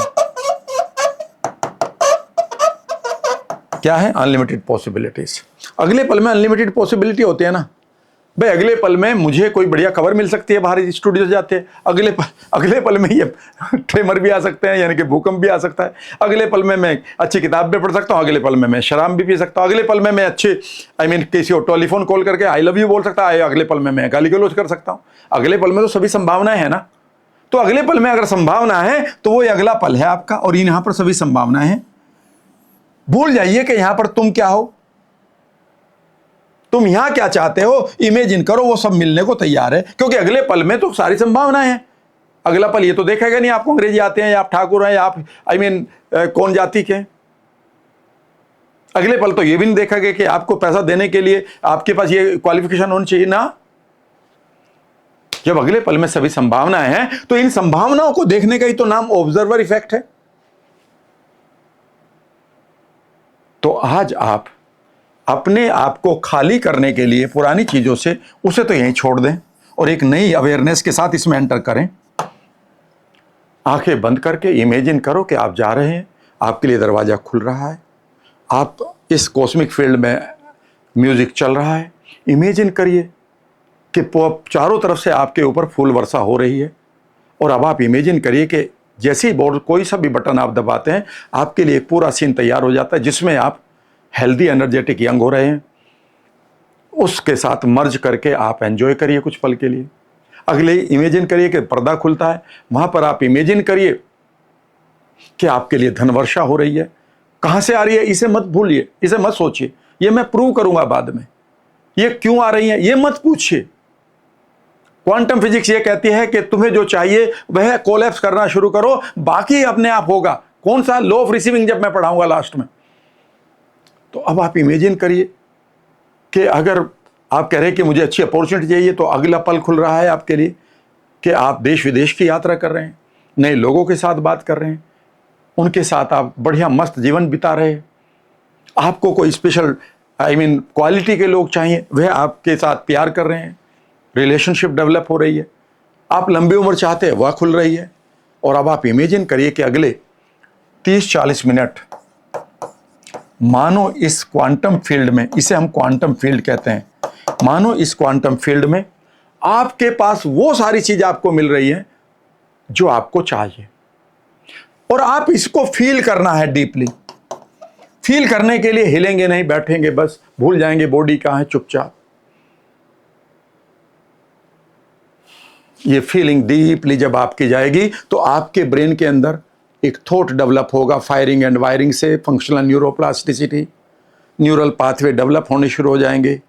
क्या है? Unlimited possibilities. अगले पल में अनलिमिटेड पॉसिबिलिटी होती है ना भाई, अगले पल में मुझे कोई बढ़िया खबर मिल सकती है, बाहर स्टूडियो जाते हैं, अगले पल में ये ट्रेमर भी आ सकते हैं, यानी कि भूकंप भी आ सकता है। अगले पल में मैं अच्छी किताब भी पढ़ सकता हूँ, अगले पल में मैं शराब भी पी सकता हूँ, अगले पल में मैं अच्छे किसी को टेलीफोन कॉल करके आई लव यू बोल सकता है, अगले पल में मैं गाली गलौज कर सकता हूँ। अगले पल में तो सभी संभावनाएं हैं ना। तो अगले पल में अगर संभावना है तो वो अगला पल है आपका, और यहां पर सभी संभावनाएं हैं। भूल जाइए कि यहां पर तुम क्या हो, तुम यहां क्या चाहते हो, इमेजिन करो वो सब मिलने को तैयार है, क्योंकि अगले पल में तो सारी संभावनाएं हैं। अगला पल ये तो देखेगा नहीं आपको अंग्रेजी आते हैं या आप ठाकुर हैं या आप कौन जाति के। अगले पल तो ये भी नहीं देखेगा कि आपको पैसा देने के लिए आपके पास ये क्वालिफिकेशन होनी चाहिए ना। जब अगले पल में सभी संभावनाएं हैं तो इन संभावनाओं को देखने का ही तो नाम ऑब्जर्वर इफेक्ट है। तो आज आप अपने आप को खाली करने के लिए पुरानी चीजों से उसे तो यहीं छोड़ दें और एक नई अवेयरनेस के साथ इसमें एंटर करें। आंखें बंद करके इमेजिन करो कि आप जा रहे हैं, आपके लिए दरवाजा खुल रहा है, आप इस कॉस्मिक फील्ड में म्यूजिक चल रहा है। इमेजिन करिए कि चारों तरफ से आपके ऊपर फूल वर्षा हो रही है, और अब आप इमेजिन करिए कि जैसे ही बोर्ड कोई सा भी बटन आप दबाते हैं, आपके लिए एक पूरा सीन तैयार हो जाता है जिसमें आप हेल्दी एनर्जेटिक यंग हो रहे हैं। उसके साथ मर्ज करके आप एंजॉय करिए कुछ पल के लिए। अगले इमेजिन करिए कि पर्दा खुलता है, वहां पर आप इमेजिन करिए कि आपके लिए धन वर्षा हो रही है। कहां से आ रही है इसे मत भूलिए, इसे मत सोचिए, ये मैं प्रूव करूंगा बाद में, ये क्यों आ रही है ये मत पूछिए। क्वांटम फिजिक्स ये कहती है कि तुम्हें जो चाहिए वह कोलैप्स करना शुरू करो, बाकी अपने आप होगा। कौन सा? लॉ ऑफ रिसीविंग, जब मैं पढ़ाऊंगा लास्ट में। तो अब आप इमेजिन करिए कि अगर आप कह रहे हैं कि मुझे अच्छी अपॉर्चुनिटी चाहिए, तो अगला पल खुल रहा है आपके लिए कि आप देश विदेश की यात्रा कर रहे हैं, नए लोगों के साथ बात कर रहे हैं, उनके साथ आप बढ़िया मस्त जीवन बिता रहे हैं। आपको कोई स्पेशल क्वालिटी के लोग चाहिए, वह आपके साथ प्यार कर रहे हैं, रिलेशनशिप डेवलप हो रही है। आप लंबी उम्र चाहते हैं, वह खुल रही है। और अब आप इमेजिन करिए कि अगले 30-40 मिनट मानो इस क्वांटम फील्ड में, इसे हम क्वांटम फील्ड कहते हैं, मानो इस क्वांटम फील्ड में आपके पास वो सारी चीज आपको मिल रही है जो आपको चाहिए, और आप इसको फील करना है डीपली। फील करने के लिए हिलेंगे नहीं, बैठेंगे बस, भूल जाएंगे बॉडी कहां है, चुपचाप ये फीलिंग डीपली जब आपकी जाएगी तो आपके ब्रेन के अंदर एक थॉट डेवलप होगा, फायरिंग एंड वायरिंग से functional neuroplasticity, neural pathway develop होने शुरू हो जाएंगे।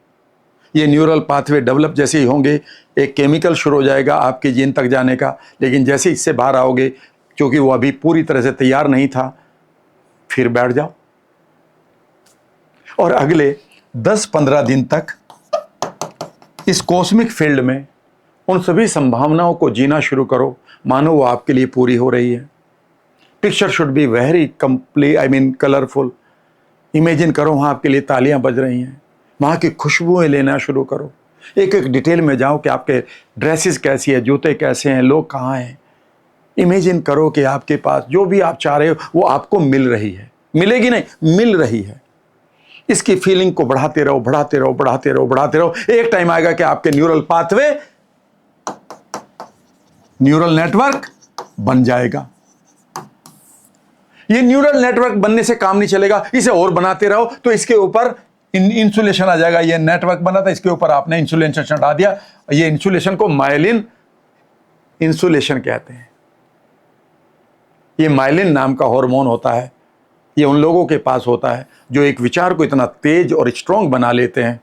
ये न्यूरल पाथवे डेवलप जैसे ही होंगे, एक केमिकल शुरू हो जाएगा आपके जीन तक जाने का, लेकिन जैसे इससे बाहर आओगे, क्योंकि वो अभी पूरी तरह से तैयार नहीं था, फिर बैठ जाओ और अगले 10-15 दिन तक इस कॉस्मिक फील्ड में उन सभी संभावनाओं को जीना शुरू करो, मानो वो आपके लिए पूरी हो रही है। Picture should be very complete, colourful. Imagine करो वहाँ आपके लिए तालियां बज रही हैं, वहाँ की खुशबुएं लेना शुरू करो। एक एक डिटेल में जाओ कि आपके ड्रेसेस कैसी है, जूते कैसे हैं, लोग कहाँ हैं। इमेजिन करो कि आपके पास जो भी आप चाह रहे हो वो आपको मिल रही है, मिलेगी नहीं, मिल रही है। इसकी फीलिंग को बढ़ाते रहो, बढ़ाते रहो, बढ़ाते रहो, बढ़ाते रहो। एक टाइम आएगा कि आपके न्यूरल पाथवे, न्यूरल नेटवर्क बन जाएगा। ये न्यूरल नेटवर्क बनने से काम नहीं चलेगा, इसे और बनाते रहो तो इसके ऊपर इंसुलेशन आ जाएगा। ये नेटवर्क बना था, इसके ऊपर आपने इंसुलेशन चढ़ा दिया। ये इंसुलेशन को माइलिन इंसुलेशन कहते हैं। ये माइलिन नाम का हार्मोन होता है, ये उन लोगों के पास होता है जो एक विचार को इतना तेज और स्ट्रांग बना लेते हैं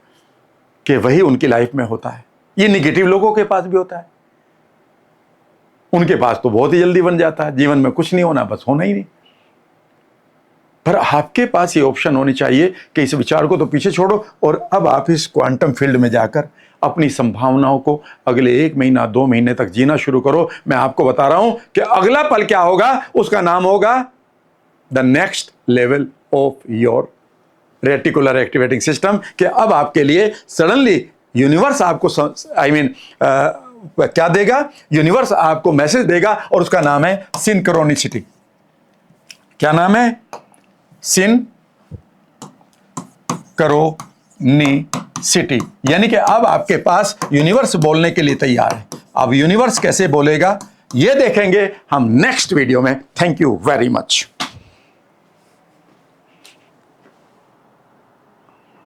कि वही उनकी लाइफ में होता है। ये निगेटिव लोगों के पास भी होता है, उनके पास तो बहुत ही जल्दी बन जाता है, जीवन में कुछ नहीं होना, बस होना ही नहीं। पर आपके पास ये ऑप्शन होनी चाहिए कि इस विचार को तो पीछे छोड़ो और अब आप इस क्वांटम फील्ड में जाकर अपनी संभावनाओं को अगले 1 महीना 2 महीने तक जीना शुरू करो। मैं आपको बता रहा हूं कि अगला पल क्या होगा, उसका नाम होगा the next level of your reticular activating system. कि अब आपके लिए सडनली यूनिवर्स आपको क्या देगा, यूनिवर्स आपको मैसेज देगा और उसका नाम है सिंक्रोनिसिटी। क्या नाम है? सिंक्रोनिसिटी। यानी कि अब आपके पास यूनिवर्स बोलने के लिए तैयार है। अब यूनिवर्स कैसे बोलेगा ये देखेंगे हम नेक्स्ट वीडियो में। Thank you very much.